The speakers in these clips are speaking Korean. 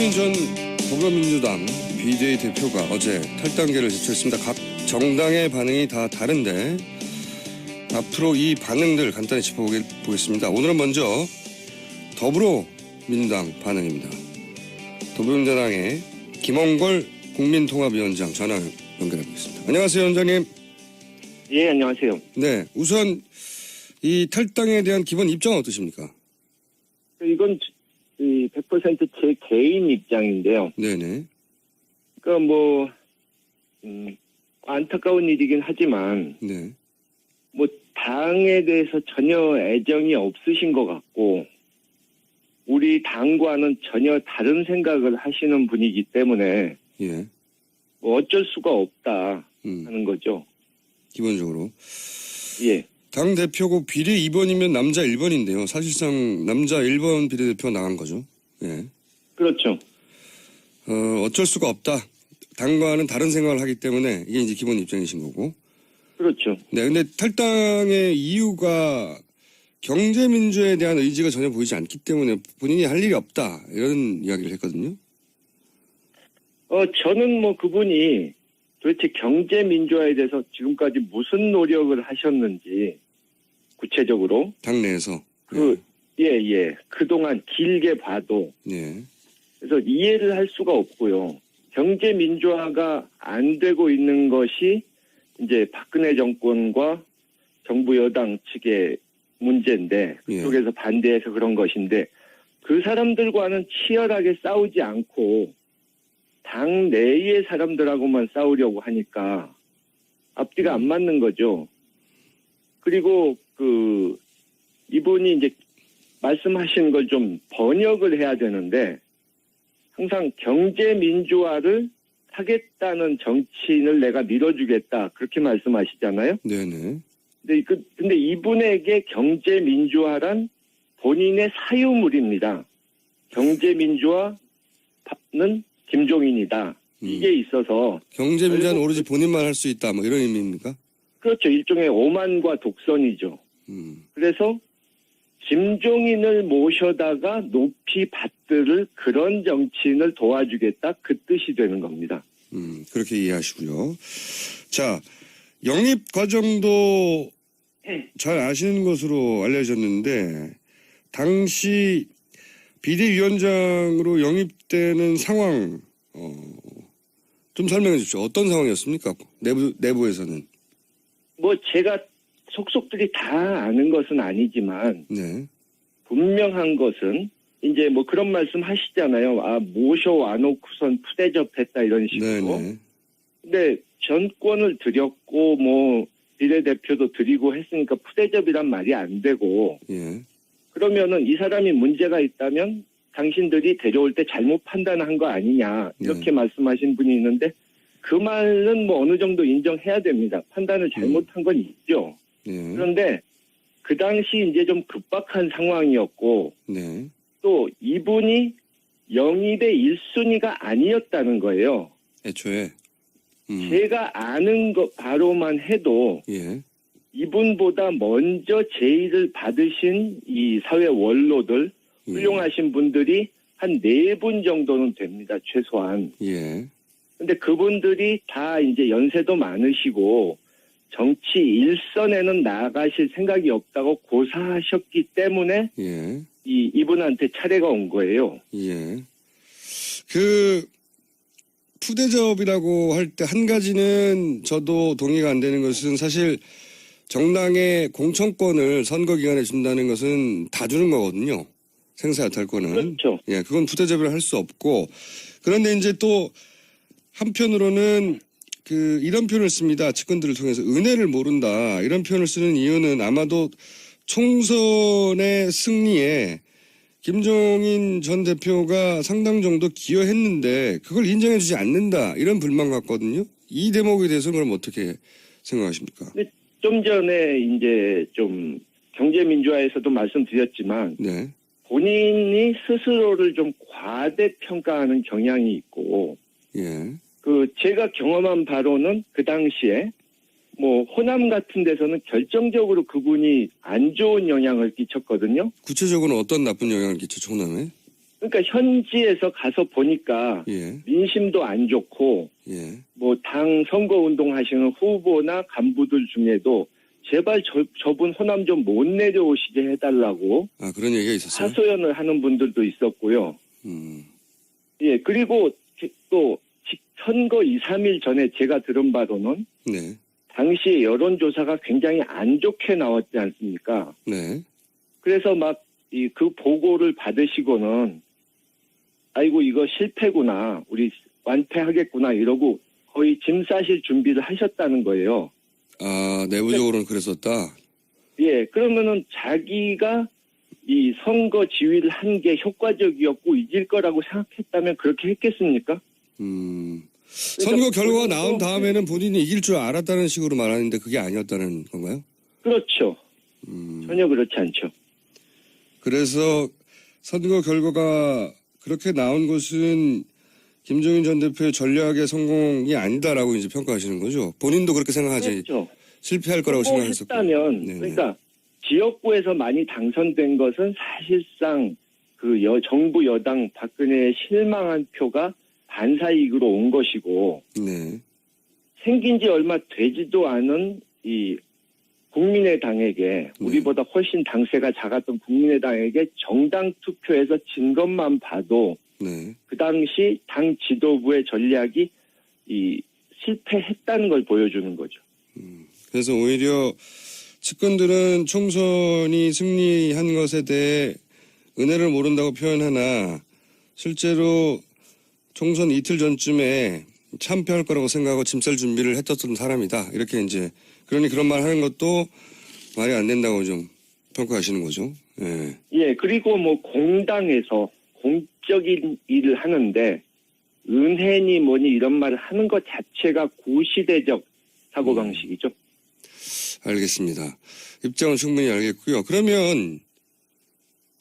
김종인 전 더불어민주당 비대위 대표가 어제 탈당계를 제출했습니다. 각 정당의 반응이 다 다른데 앞으로 이 반응들 간단히 짚어보겠습니다. 오늘은 먼저 더불어민주당 반응입니다. 더불어민주당의 김홍걸 국민통합위원장 전화 연결해보겠습니다. 안녕하세요, 위원장님. 예, 안녕하세요. 네, 우선 이 탈당에 대한 기본 입장은 어떠십니까? 이건 100% 제 개인 입장인데요. 네네. 그러니까 안타까운 일이긴 하지만 네. 당에 대해서 전혀 애정이 없으신 것 같고 우리 당과는 전혀 다른 생각을 하시는 분이기 때문에 예. 어쩔 수가 없다 하는 거죠. 기본적으로. 예. 당 대표고 비례 2번이면 남자 1번인데요. 사실상 남자 1번 비례대표 나간 거죠. 예. 그렇죠. 어쩔 수가 없다. 당과는 다른 생각을 하기 때문에 이게 이제 기본 입장이신 거고. 그렇죠. 네, 근데 탈당의 이유가 경제민주에 대한 의지가 전혀 보이지 않기 때문에 본인이 할 일이 없다. 이런 이야기를 했거든요. 저는 그분이 도대체 경제민주화에 대해서 지금까지 무슨 노력을 하셨는지 구체적으로 당내에서. 예. 그동안 길게 봐도 예. 그래서 이해를 할 수가 없고요. 경제민주화가 안 되고 있는 것이 이제 박근혜 정권과 정부 여당 측의 문제인데 그쪽에서 반대해서 그런 것인데 그 사람들과는 치열하게 싸우지 않고 당 내의 사람들하고만 싸우려고 하니까 앞뒤가 안 맞는 거죠. 그리고 이분이 이제 말씀하신 걸 좀 번역을 해야 되는데 항상 경제민주화를 하겠다는 정치인을 내가 밀어주겠다 그렇게 말씀하시잖아요. 네네. 근데 이분에게 경제민주화란 본인의 사유물입니다. 경제민주화는 김종인이다. 이게 있어서 경제민주화는 오로지 본인만 할 수 있다. 이런 의미입니까? 그렇죠. 일종의 오만과 독선이죠. 그래서 김종인을 모셔다가 높이 받들을 그런 정치인을 도와주겠다 그 뜻이 되는 겁니다. 그렇게 이해하시고요. 자, 영입 과정도 잘 아시는 것으로 알려졌는데 당시 비대위원장으로 영입되는 상황 좀 설명해 주십시오. 어떤 상황이었습니까? 내부에서는. 제가 속속들이 다 아는 것은 아니지만 네. 분명한 것은 이제 그런 말씀 하시잖아요. 모셔와놓고선 푸대접했다 이런 식으로. 네네. 근데 전권을 드렸고 비례대표도 드리고 했으니까 푸대접이란 말이 안 되고 예. 그러면은 이 사람이 문제가 있다면 당신들이 데려올 때 잘못 판단한 거 아니냐 이렇게 말씀하신 분이 있는데 그 말은 어느 정도 인정해야 됩니다. 판단을 잘못한 건 있죠. 그런데 그 당시 이제 좀 급박한 상황이었고 또 이분이 영입의 1순위가 아니었다는 거예요. 애초에. 제가 아는 것 바로만 해도 이분보다 먼저 제의를 받으신 이 사회 원로들 훌륭하신 분들이 한 4분 정도는 됩니다. 최소한. 근데 그분들이 다 이제 연세도 많으시고 정치 일선에는 나가실 생각이 없다고 고사하셨기 때문에 이분한테 차례가 온 거예요. 푸대접이라고 할 때 한 가지는 저도 동의가 안 되는 것은 사실 정당의 공천권을 선거 기간에 준다는 것은 다 주는 거거든요. 생사여탈권은. 그렇죠. 그건 푸대접을 할 수 없고 그런데 이제 또 한편으로는 이런 표현을 씁니다. 측근들을 통해서 은혜를 모른다. 이런 표현을 쓰는 이유는 아마도 총선의 승리에 김종인 전 대표가 상당 정도 기여했는데 그걸 인정해주지 않는다. 이런 불만 같거든요. 이 대목에 대해서는 그럼 어떻게 생각하십니까? 좀 전에 이제 좀 경제민주화에서도 말씀드렸지만 본인이 스스로를 좀 과대평가하는 경향이 있고 제가 경험한 바로는 그 당시에 호남 같은 데서는 결정적으로 그분이 안 좋은 영향을 끼쳤거든요. 구체적으로 어떤 나쁜 영향을 끼쳤죠, 호남에? 그러니까 현지에서 가서 보니까 예. 민심도 안 좋고 예. 뭐 당 선거운동 하시는 후보나 간부들 중에도 제발 저분 호남 좀 못 내려오시게 해달라고 아, 그런 얘기가 있었어요? 하소연을 하는 분들도 있었고요. 예, 그리고 또 선거 2, 3일 전에 제가 들은 바로는 네. 당시 여론조사가 굉장히 안 좋게 나왔지 않습니까? 네. 그래서 막 그 보고를 받으시고는 아이고 이거 실패구나, 우리 완패하겠구나 이러고 거의 짐 싸실 준비를 하셨다는 거예요. 아, 내부적으로는 그랬었다? 예, 그러면은 자기가 이 선거 지휘를 한 게 효과적이었고 이길 거라고 생각했다면 그렇게 했겠습니까? 선거 결과가 나온 다음에는 본인이 이길 줄 알았다는 식으로 말하는데 그게 아니었다는 건가요? 그렇죠. 전혀 그렇지 않죠. 그래서 선거 결과가 그렇게 나온 것은 김종인 전 대표의 전략의 성공이 아니다라고 이제 평가하시는 거죠. 본인도 그렇게 생각하지. 그렇죠. 실패할 거라고 생각했었고. 했다면 네네. 그러니까 지역구에서 많이 당선된 것은 사실상 그 정부 여당 박근혜에 실망한 표가 반사이익으로 온 것이고 네. 생긴 지 얼마 되지도 않은 이 국민의당에게 우리보다 훨씬 당세가 작았던 국민의당에게 정당 투표에서 진 것만 봐도 네. 그 당시 당 지도부의 전략이 이 실패했다는 걸 보여주는 거죠. 그래서 오히려 측근들은 총선이 승리한 것에 대해 은혜를 모른다고 표현하나 실제로 총선 이틀 전쯤에 참패할 거라고 생각하고 짐 쌀 준비를 했었던 사람이다. 이렇게 이제 그러니 그런 말 하는 것도 말이 안 된다고 좀 평가하시는 거죠. 예. 예, 그리고 뭐 공당에서 공적인 일을 하는데 은혜니 뭐니 이런 말을 하는 것 자체가 구시대적 사고방식이죠. 알겠습니다. 입장은 충분히 알겠고요. 그러면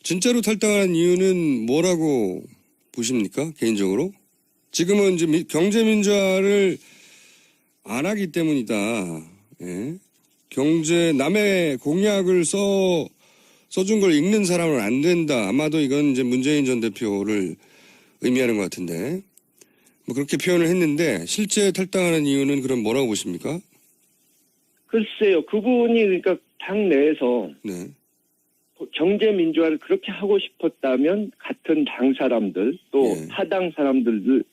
진짜로 탈당한 이유는 뭐라고 보십니까? 개인적으로? 지금은 이제 경제민주화를 안 하기 때문이다. 예. 남의 공약을 써준 걸 읽는 사람은 안 된다. 아마도 이건 이제 문재인 전 대표를 의미하는 것 같은데. 뭐 그렇게 표현을 했는데 실제 탈당하는 이유는 그럼 뭐라고 보십니까? 글쎄요, 그분이 그러니까 당 내에서 네. 경제 민주화를 그렇게 하고 싶었다면 같은 당 사람들 또 예. 타당 사람들을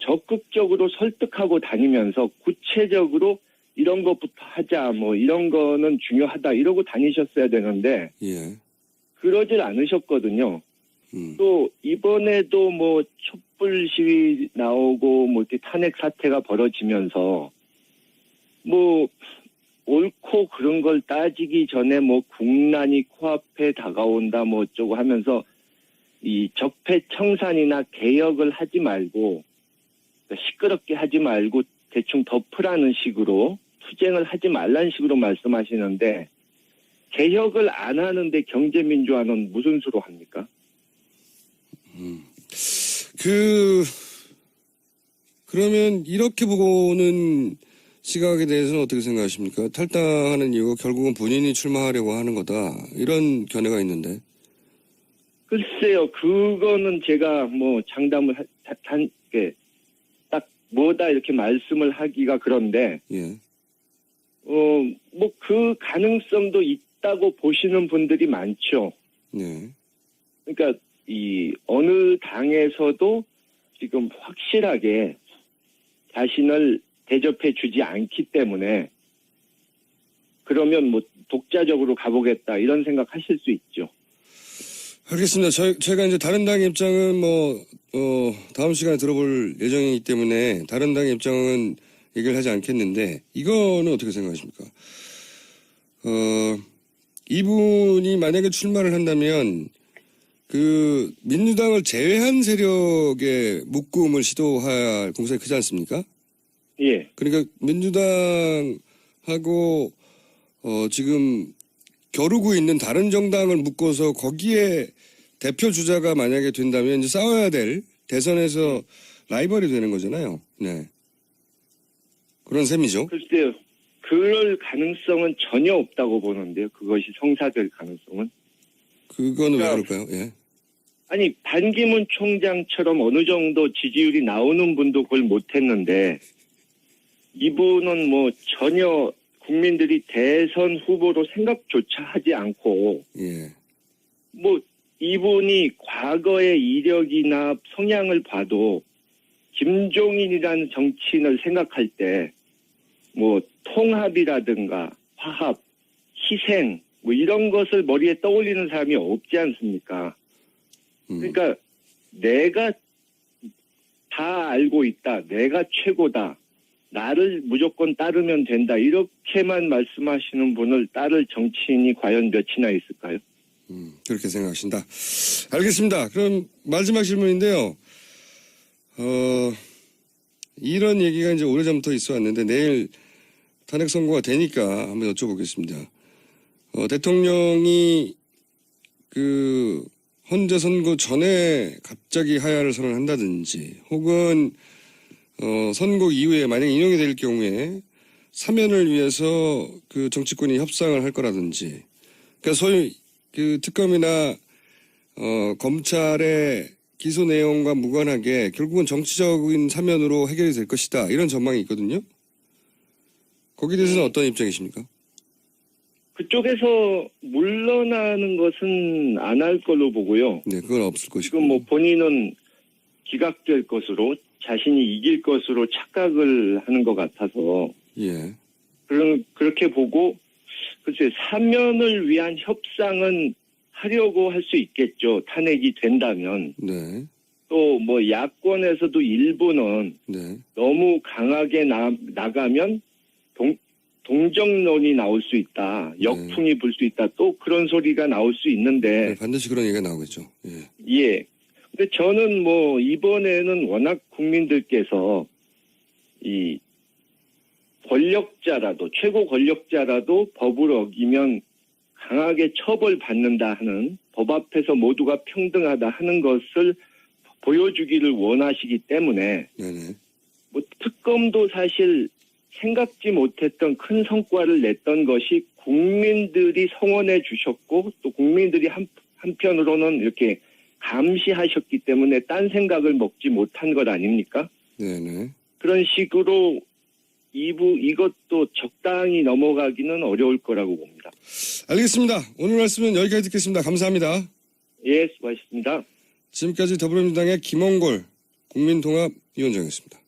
적극적으로 설득하고 다니면서 구체적으로 이런 것부터 하자, 뭐 이런 거는 중요하다 이러고 다니셨어야 되는데 예. 그러질 않으셨거든요. 또 이번에도 뭐 촛불 시위 나오고 뭐 이렇게 탄핵 사태가 벌어지면서 뭐 옳고 그런 걸 따지기 전에 뭐 국난이 코앞에 다가온다 뭐 어쩌고 하면서 이 적폐청산이나 개혁을 하지 말고 시끄럽게 하지 말고 대충 덮으라는 식으로 투쟁을 하지 말라는 식으로 말씀하시는데 개혁을 안 하는데 경제민주화는 무슨 수로 합니까? 그러면 이렇게 보고는 시각에 대해서는 어떻게 생각하십니까? 탈당하는 이유가 결국은 본인이 출마하려고 하는 거다. 이런 견해가 있는데. 글쎄요, 그거는 제가 뭐 장담을 딱 뭐다 이렇게 말씀을 하기가 그런데, 예. 뭐 그 가능성도 있다고 보시는 분들이 많죠. 네. 그러니까 이 어느 당에서도 지금 확실하게 자신을 대접해 주지 않기 때문에 그러면 뭐 독자적으로 가보겠다 이런 생각하실 수 있죠. 알겠습니다. 제가 이제 다른 당의 입장은 다음 시간에 들어볼 예정이기 때문에 다른 당의 입장은 얘기를 하지 않겠는데 이거는 어떻게 생각하십니까? 이분이 만약에 출마를 한다면 그 민주당을 제외한 세력의 묶음을 시도할 공산이 크지 않습니까? 예. 그러니까 민주당하고 지금 겨루고 있는 다른 정당을 묶어서 거기에 대표 주자가 만약에 된다면 이제 싸워야 될 대선에서 라이벌이 되는 거잖아요. 네. 그런 셈이죠. 글쎄요. 그럴 가능성은 전혀 없다고 보는데요. 그것이 성사될 가능성은. 그거는 왜 그러니까 그럴까요? 예. 아니 반기문 총장처럼 어느 정도 지지율이 나오는 분도 그걸 못했는데 이분은 뭐 전혀 국민들이 대선 후보로 생각조차 하지 않고 예. 뭐 이분이 과거의 이력이나 성향을 봐도 김종인이라는 정치인을 생각할 때 뭐 통합이라든가 화합, 희생 뭐 이런 것을 머리에 떠올리는 사람이 없지 않습니까? 그러니까 내가 다 알고 있다. 내가 최고다. 나를 무조건 따르면 된다. 이렇게만 말씀하시는 분을 따를 정치인이 과연 몇이나 있을까요? 그렇게 생각하신다. 알겠습니다. 그럼 마지막 질문인데요. 이런 얘기가 이제 오래전부터 있어 왔는데 내일 탄핵 선고가 되니까 한번 여쭤보겠습니다. 대통령이 그 헌재 선고 전에 갑자기 하야를 선언한다든지 혹은 선고 이후에 만약 인용이 될 경우에 사면을 위해서 그 정치권이 협상을 할 거라든지 그러니까 소위 그 특검이나 검찰의 기소 내용과 무관하게 결국은 정치적인 사면으로 해결이 될 것이다. 이런 전망이 있거든요. 거기에 대해서는 어떤 입장이십니까? 그쪽에서 물러나는 것은 안 할 걸로 보고요. 네, 그건 없을 것이고. 지금 뭐 본인은 기각될 것으로 자신이 이길 것으로 착각을 하는 것 같아서 예. 그렇게 보고 글쎄 사면을 위한 협상은 하려고 할 수 있겠죠. 탄핵이 된다면. 네. 또 뭐 야권에서도 일부는 네. 너무 강하게 나가면 동정론이 나올 수 있다. 역풍이 불 수 있다. 또 그런 소리가 나올 수 있는데. 네, 반드시 그런 얘기가 나오겠죠. 예. 예. 근데 저는 뭐 이번에는 워낙 국민들께서 이 권력자라도 최고 권력자라도 법을 어기면 강하게 처벌받는다 하는 법 앞에서 모두가 평등하다 하는 것을 보여주기를 원하시기 때문에 네네. 뭐 특검도 사실 생각지 못했던 큰 성과를 냈던 것이 국민들이 성원해 주셨고 또 국민들이 한편으로는 이렇게 감시하셨기 때문에 딴 생각을 먹지 못한 것 아닙니까? 네네. 그런 식으로 이것도 적당히 넘어가기는 어려울 거라고 봅니다. 알겠습니다. 오늘 말씀은 여기까지 듣겠습니다. 감사합니다. 예, 수고하셨습니다. 지금까지 더불어민주당의 김홍골 국민통합위원장이었습니다.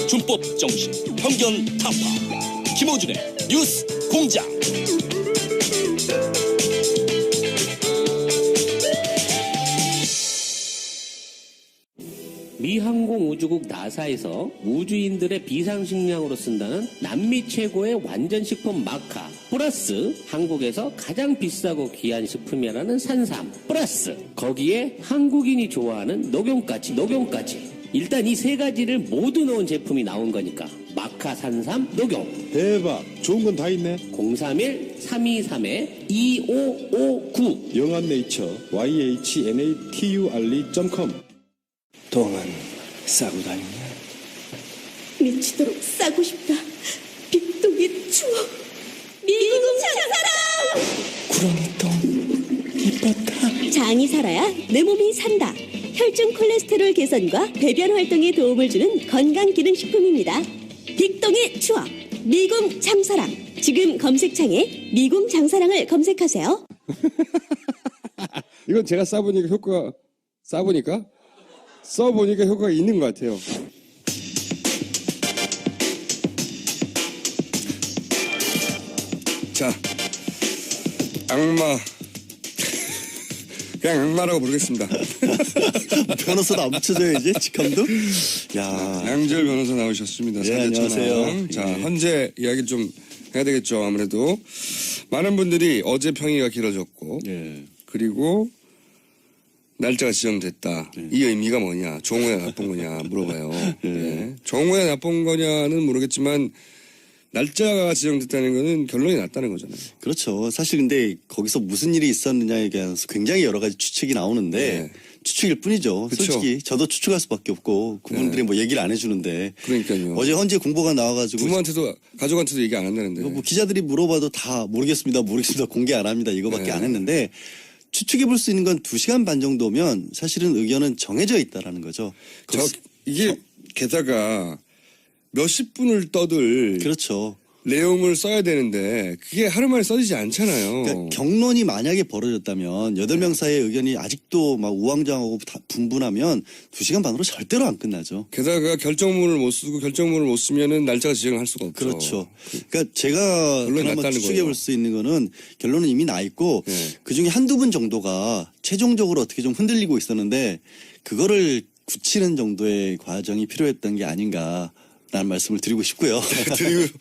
준법 정신, 편견 타파. 김어준의 뉴스 공장. 미 항공우주국 나사에서 우주인들의 비상식량으로 쓴다는 남미 최고의 완전식품 마카 플러스 한국에서 가장 비싸고 귀한 식품이라는 산삼 플러스 거기에 한국인이 좋아하는 녹용까지 일단 이 세 가지를 모두 넣은 제품이 나온 거니까 마카 산삼 녹용 대박. 좋은 건 다 있네. 031-3233-2559 영한네이처 yhnatury.com. 동안 싸고 다니냐? 미치도록 싸고 싶다. 빅동의 추억. 미국 장사랑. 구렁이똥 이뻤다. 장이 살아야 내 몸이 산다. 혈중 콜레스테롤 개선과 배변 활동에 도움을 주는 건강기능식품입니다. 빅동의 추억. 미궁 장사랑. 지금 검색창에 미궁 장사랑을 검색하세요. 이건 제가 써보니까 효과가 있는 것 같아요. 자, 악마. 그냥 악마라고 부르겠습니다. 변호사도 안 붙여줘야지, 직함도. 야, 양지열 변호사 나오셨습니다. 네, 안녕하세요. 자, 예. 헌재 이야기 좀 해야 되겠죠. 아무래도 많은 분들이 어제 평의가 길어졌고 예. 그리고 날짜가 지정됐다. 이 의미가 뭐냐? 좋은 거냐 나쁜 거냐 물어봐요. 예. 좋은 거냐 나쁜 거냐는 모르겠지만 날짜가 지정됐다는 거는 결론이 났다는 거잖아요. 그렇죠. 사실 근데 거기서 무슨 일이 있었느냐에 대해서 굉장히 여러 가지 추측이 나오는데 네. 추측일 뿐이죠. 그쵸. 솔직히 저도 추측할 수밖에 없고 그분들이 뭐 얘기를 안 해주는데 그러니까요. 어제 헌재 공보가 나와가지고 부모한테도 가족한테도 얘기 안 한다는데. 뭐 기자들이 물어봐도 다 모르겠습니다 공개 안 합니다 이거밖에 네. 안 했는데 추측해 볼 수 있는 건 2시간 반 정도면 사실은 의견은 정해져 있다라는 거죠. 이게 게다가 몇십 분을 떠들 그렇죠. 내용을 써야 되는데 그게 하루 만에 써지지 않잖아요. 그러니까 경론이 만약에 벌어졌다면 8명 사이의 의견이 아직도 막 우왕좌왕하고 다 분분하면 2시간 반으로 절대로 안 끝나죠. 게다가 결정문을 못 쓰고 결정문을 못 쓰면은 날짜가 지정을 할 수가 없죠. 그렇죠. 그러니까 제가 결론이 그나마 났다는 추측해 거예요. 볼 수 있는 거는 결론은 이미 나 있고 네. 그중에 한두 분 정도가 최종적으로 어떻게 좀 흔들리고 있었는데 그거를 굳히는 정도의 과정이 필요했던 게 아닌가 라는 말씀을 드리고 싶고요. 그리고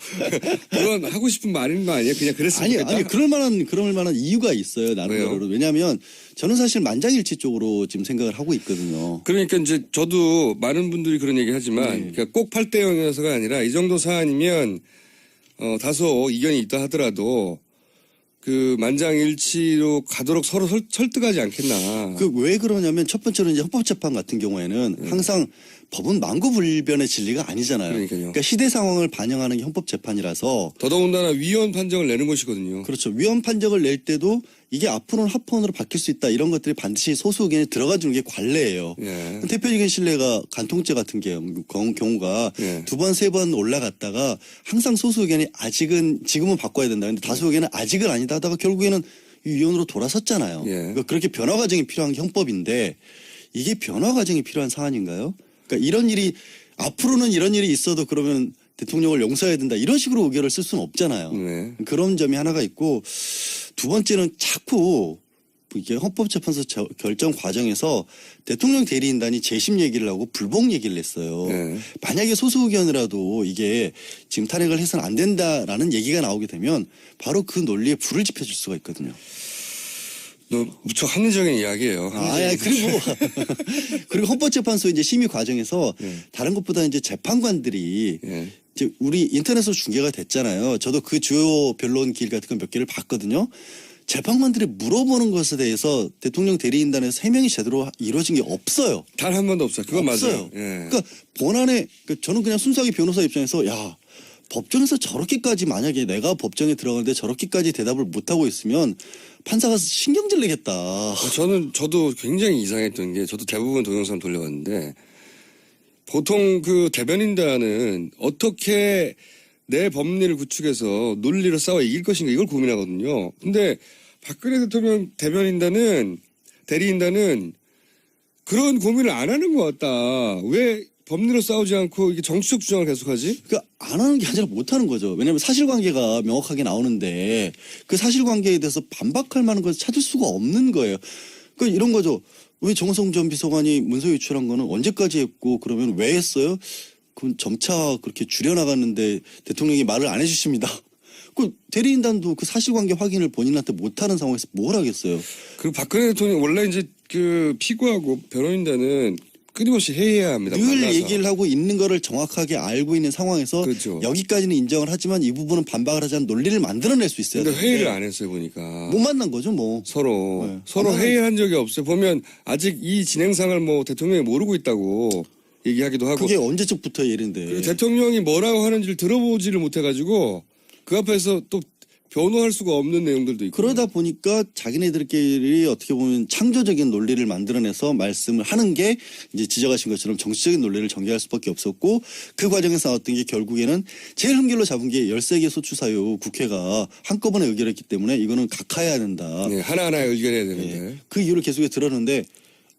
그건 하고 싶은 말인 거 아니에요? 그냥 그랬으면 아니, 좋겠다. 그럴 만한 이유가 있어요, 나름대로. 왜냐하면 저는 사실 만장일치 쪽으로 지금 생각을 하고 있거든요. 그러니까 이제 저도 많은 분들이 그런 얘기 하지만 그러니까 꼭 8대 0이어서가 아니라 이 정도 사안이면 다소 이견이 있다 하더라도 그 만장일치로 가도록 서로 설득하지 않겠나. 그 왜 그러냐면 첫 번째로 이제 헌법재판 같은 경우에는 항상 법은 만고불변의 진리가 아니잖아요. 그러니까요. 그러니까 시대 상황을 반영하는 게 헌법재판이라서 더더군다나 위헌 판정을 내는 것이거든요. 그렇죠. 위헌 판정을 낼 때도 이게 앞으로는 합헌으로 바뀔 수 있다 이런 것들이 반드시 소수 의견에 들어가 주는 게 관례예요. 예. 대표적인 신뢰가 간통죄 같은 경우가 예. 2번, 3번 올라갔다가 항상 소수 의견이 지금은 바꿔야 된다. 근데 다수 의견은 아직은 아니다 하다가 결국에는 이 위헌으로 돌아섰잖아요. 예. 그러니까 그렇게 변화 과정이 필요한 게 헌법인데 이게 변화 과정이 필요한 사안인가요? 그러니까 이런 일이 앞으로는 이런 일이 있어도 그러면 대통령을 용서해야 된다 이런 식으로 의견을 쓸 수는 없잖아요. 네. 그런 점이 하나가 있고 두 번째는 자꾸 이게 헌법재판소 결정 과정에서 대통령 대리인단이 재심 얘기를 하고 불복 얘기를 했어요. 네. 만약에 소수 의견이라도 이게 지금 탄핵을 해서는 안 된다라는 얘기가 나오게 되면 바로 그 논리에 불을 지펴줄 수가 있거든요. 무척 합리적인 이야기예요. 그리고 헌법재판소 이제 심의 과정에서 네. 다른 것보다 이제 재판관들이 예. 이제 우리 인터넷으로 중계가 됐잖아요. 저도 그 주요 변론 길 같은 거 몇 개를 봤거든요. 재판관들이 물어보는 것에 대해서 대통령 대리인단에서 해명이 제대로 이루어진 게 없어요. 단 한 번도 없어요. 그건 없어요. 맞아요. 예. 그러니까 본안에 저는 그냥 순수하게 변호사 입장에서 야 법정에서 저렇게까지 만약에 내가 법정에 들어가는데 저렇게까지 대답을 못하고 있으면 판사가 신경질 내겠다. 저도 굉장히 이상했던 게 저도 대부분 동영상 돌려봤는데 보통 그 대변인단은 어떻게 내 법리를 구축해서 논리로 싸워 이길 것인가 이걸 고민하거든요. 근데 박근혜 대통령 대리인단은 그런 고민을 안 하는 것 같다. 왜 법리로 싸우지 않고 이게 정치적 주장을 계속하지? 그러니까 안 하는 게 아니라 못 하는 거죠. 왜냐하면 사실관계가 명확하게 나오는데 그 사실관계에 대해서 반박할 만한 것을 찾을 수가 없는 거예요. 그러니까 이런 거죠. 왜 정호성 전 비서관이 문서 유출한 거는 언제까지 했고 그러면 왜 했어요? 그건 점차 그렇게 줄여나갔는데 대통령이 말을 안 해주십니다. 그 대리인단도 그 사실관계 확인을 본인한테 못하는 상황에서 뭘 하겠어요. 그리고 박근혜 대통령 원래 이제 그 피고하고 변호인단은 끊임없이 회의해야 합니다. 늘 만나서. 얘기를 하고 있는 거를 정확하게 알고 있는 상황에서 그렇죠. 여기까지는 인정을 하지만 이 부분은 반박을 하지 않은 논리를 만들어낼 수 있어야 근데 되는데 회의를 안 했어요 보니까. 못 만난 거죠 뭐. 서로 네. 서로 안 회의한 적이 없어요. 보면 아직 이 진행상을 뭐 대통령이 모르고 있다고 얘기하기도 하고. 그게 언제쯤부터 일인데. 그리고 대통령이 뭐라고 하는지를 들어보지를 못해가지고 그 앞에서 또 변호할 수가 없는 내용들도 있고. 그러다 보니까 자기네들끼리 어떻게 보면 창조적인 논리를 만들어내서 말씀을 하는 게 이제 지적하신 것처럼 정치적인 논리를 전개할 수밖에 없었고 그 과정에서 나왔던 게 결국에는 제일 흠결로 잡은 게 13개 소추 사유 국회가 한꺼번에 의결했기 때문에 이거는 각하해야 된다. 네, 하나하나 의견해야 되는데. 네. 그 이유를 계속해 들었는데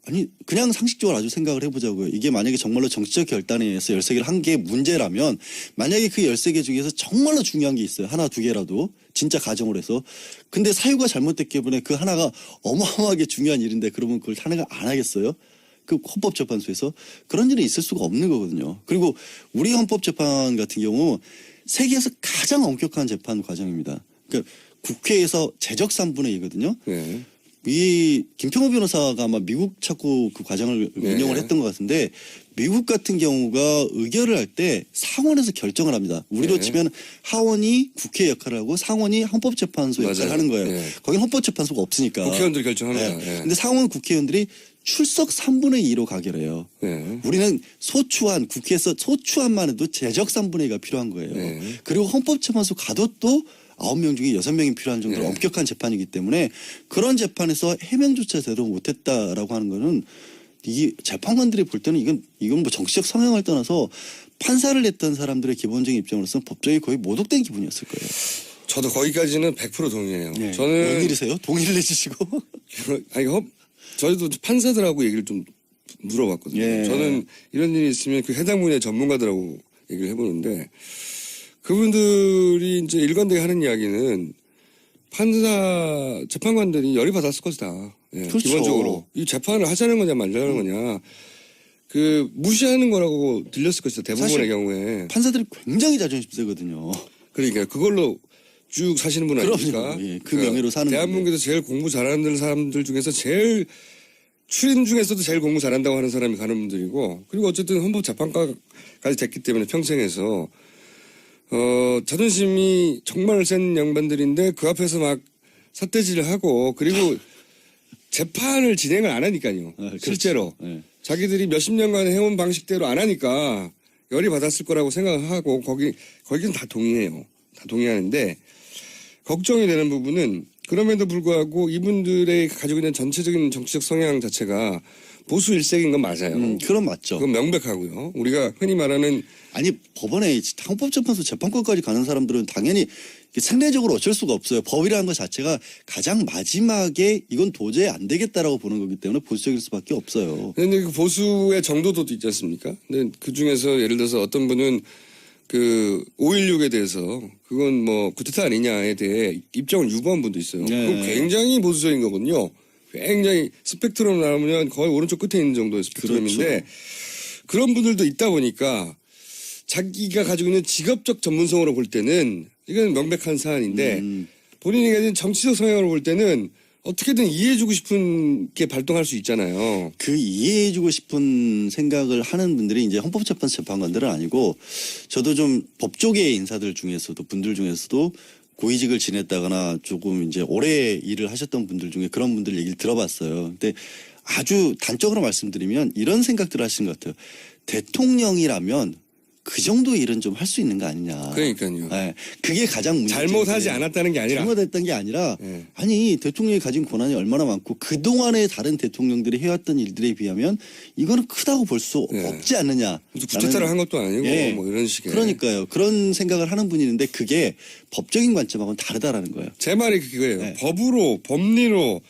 아니 그냥 상식적으로 아주 생각을 해보자고요. 이게 만약에 정말로 정치적 결단에 의해서 13개를 한 게 문제라면 만약에 그 13개 중에서 정말로 중요한 게 있어요. 하나 두 개라도 진짜 가정을 해서. 근데 사유가 잘못됐기 때문에 그 하나가 어마어마하게 중요한 일인데 그러면 그걸 탄핵을 안 하겠어요? 그 헌법재판소에서 그런 일은 있을 수가 없는 거거든요. 그리고 우리 헌법재판 같은 경우 세계에서 가장 엄격한 재판 과정입니다. 그러니까 국회에서 제적 3분의 2거든요. 네. 이 김평호 변호사가 아마 미국 찾고 그 과정을 네. 운영을 했던 것 같은데 미국 같은 경우가 의결을 할 때 상원에서 결정을 합니다. 우리로 네. 치면 하원이 국회 역할을 하고 상원이 헌법재판소 역할을 맞아요. 하는 거예요. 네. 거긴 헌법재판소가 없으니까. 국회의원들이 결정합니다. 네. 예. 근데 상원 국회의원들이 출석 3분의 2로 가결해요. 예. 우리는 소추안 국회에서 소추안만 해도 제적 3분의 2가 필요한 거예요. 네. 그리고 헌법재판소 가도 또 9명 중에 6명이 필요한 정도로 네. 엄격한 재판이기 때문에 그런 재판에서 해명조차 제대로 못했다라고 하는 거는 이 재판관들이 볼 때는 이건 뭐 정치적 성향을 떠나서 판사를 냈던 사람들의 기본적인 입장으로서는 법정이 거의 모독된 기분이었을 거예요. 저도 거기까지는 100% 동의해요. 네. 저는 웬일이세요? 동의를 해주시고. 아니 저희도 판사들하고 얘기를 좀 물어봤거든요. 예. 저는 이런 일이 있으면 그 해당 분야의 전문가들하고 얘기를 해보는데 그분들이 이제 일관되게 하는 이야기는 판사 재판관들이 열이 받았을 것이다. 예, 그렇죠. 기본적으로 이 재판을 하자는 거냐 말자는 거냐 그 무시하는 거라고 들렸을 것이다. 대부분의 사실 경우에 판사들이 굉장히 자존심 세거든요. 그러니까 그걸로 쭉 사시는 분 아닙니까? 그럼요. 예, 그 명예로 사는 대한민국에서 제일 공부 잘하는 사람들 중에서 제일 출인 중에서도 제일 공부 잘한다고 하는 사람이 가는 분들이고 그리고 어쨌든 헌법재판관까지 됐기 때문에 평생에서 자존심이 정말 센 양반들인데 그 앞에서 막 삿대질을 하고 그리고 재판을 진행을 안 하니까요. 그렇죠. 실제로 네. 자기들이 몇십 년간 해온 방식대로 안 하니까 열이 받았을 거라고 생각하고 거기는 다 동의해요. 다 동의하는데 걱정이 되는 부분은 그럼에도 불구하고 이분들의 가지고 있는 전체적인 정치적 성향 자체가 보수 일색인 건 맞아요. 그건 맞죠. 그건 명백하고요. 우리가 흔히 말하는 아니 법원에 헌법재판소 재판권까지 가는 사람들은 당연히 상대적으로 어쩔 수가 없어요. 법이라는 것 자체가 가장 마지막에 이건 도저히 안 되겠다라고 보는 거기 때문에 보수적일 수밖에 없어요. 근데 그 보수의 정도도 있지 않습니까? 근데 그 중에서 예를 들어서 어떤 분은 그 5.16에 대해서 그건 뭐 쿠데타 아니냐에 대해 입장을 유보한 분도 있어요. 네. 그건 굉장히 보수적인 거거든요. 굉장히 스펙트럼 나오면 거의 오른쪽 끝에 있는 정도의 스펙트럼인데 그렇죠. 그런 분들도 있다 보니까 자기가 가지고 있는 직업적 전문성으로 볼 때는 이건 명백한 사안인데 본인이 가진 정치적 성향으로 볼 때는 어떻게든 이해해주고 싶은 게 발동할 수 있잖아요. 그 이해해주고 싶은 생각을 하는 분들이 이제 헌법재판소 재판관들은 아니고 저도 좀 법조계 인사들 중에서도 분들 중에서도 고위직을 지냈다거나 조금 이제 오래 일을 하셨던 분들 중에 그런 분들 얘기를 들어봤어요. 근데 아주 단적으로 말씀드리면 이런 생각들을 하시는 것 같아요. 대통령이라면 그 정도 일은 좀 할 수 있는 거 아니냐. 그러니까요. 네, 그게 가장 문제죠. 잘못하지 않았다는 게 아니라 잘못했던 게 아니라 네. 아니 대통령이 가진 권한이 얼마나 많고 그동안에 다른 대통령들이 해왔던 일들에 비하면 이거는 크다고 볼 수 네. 없지 않느냐. 구태타를 한 것도 아니고 예. 뭐 이런 식의. 그러니까요. 그런 생각을 하는 분이 있는데 그게 법적인 관점하고는 다르다라는 거예요. 제 말이 그거예요. 네. 법으로 법리로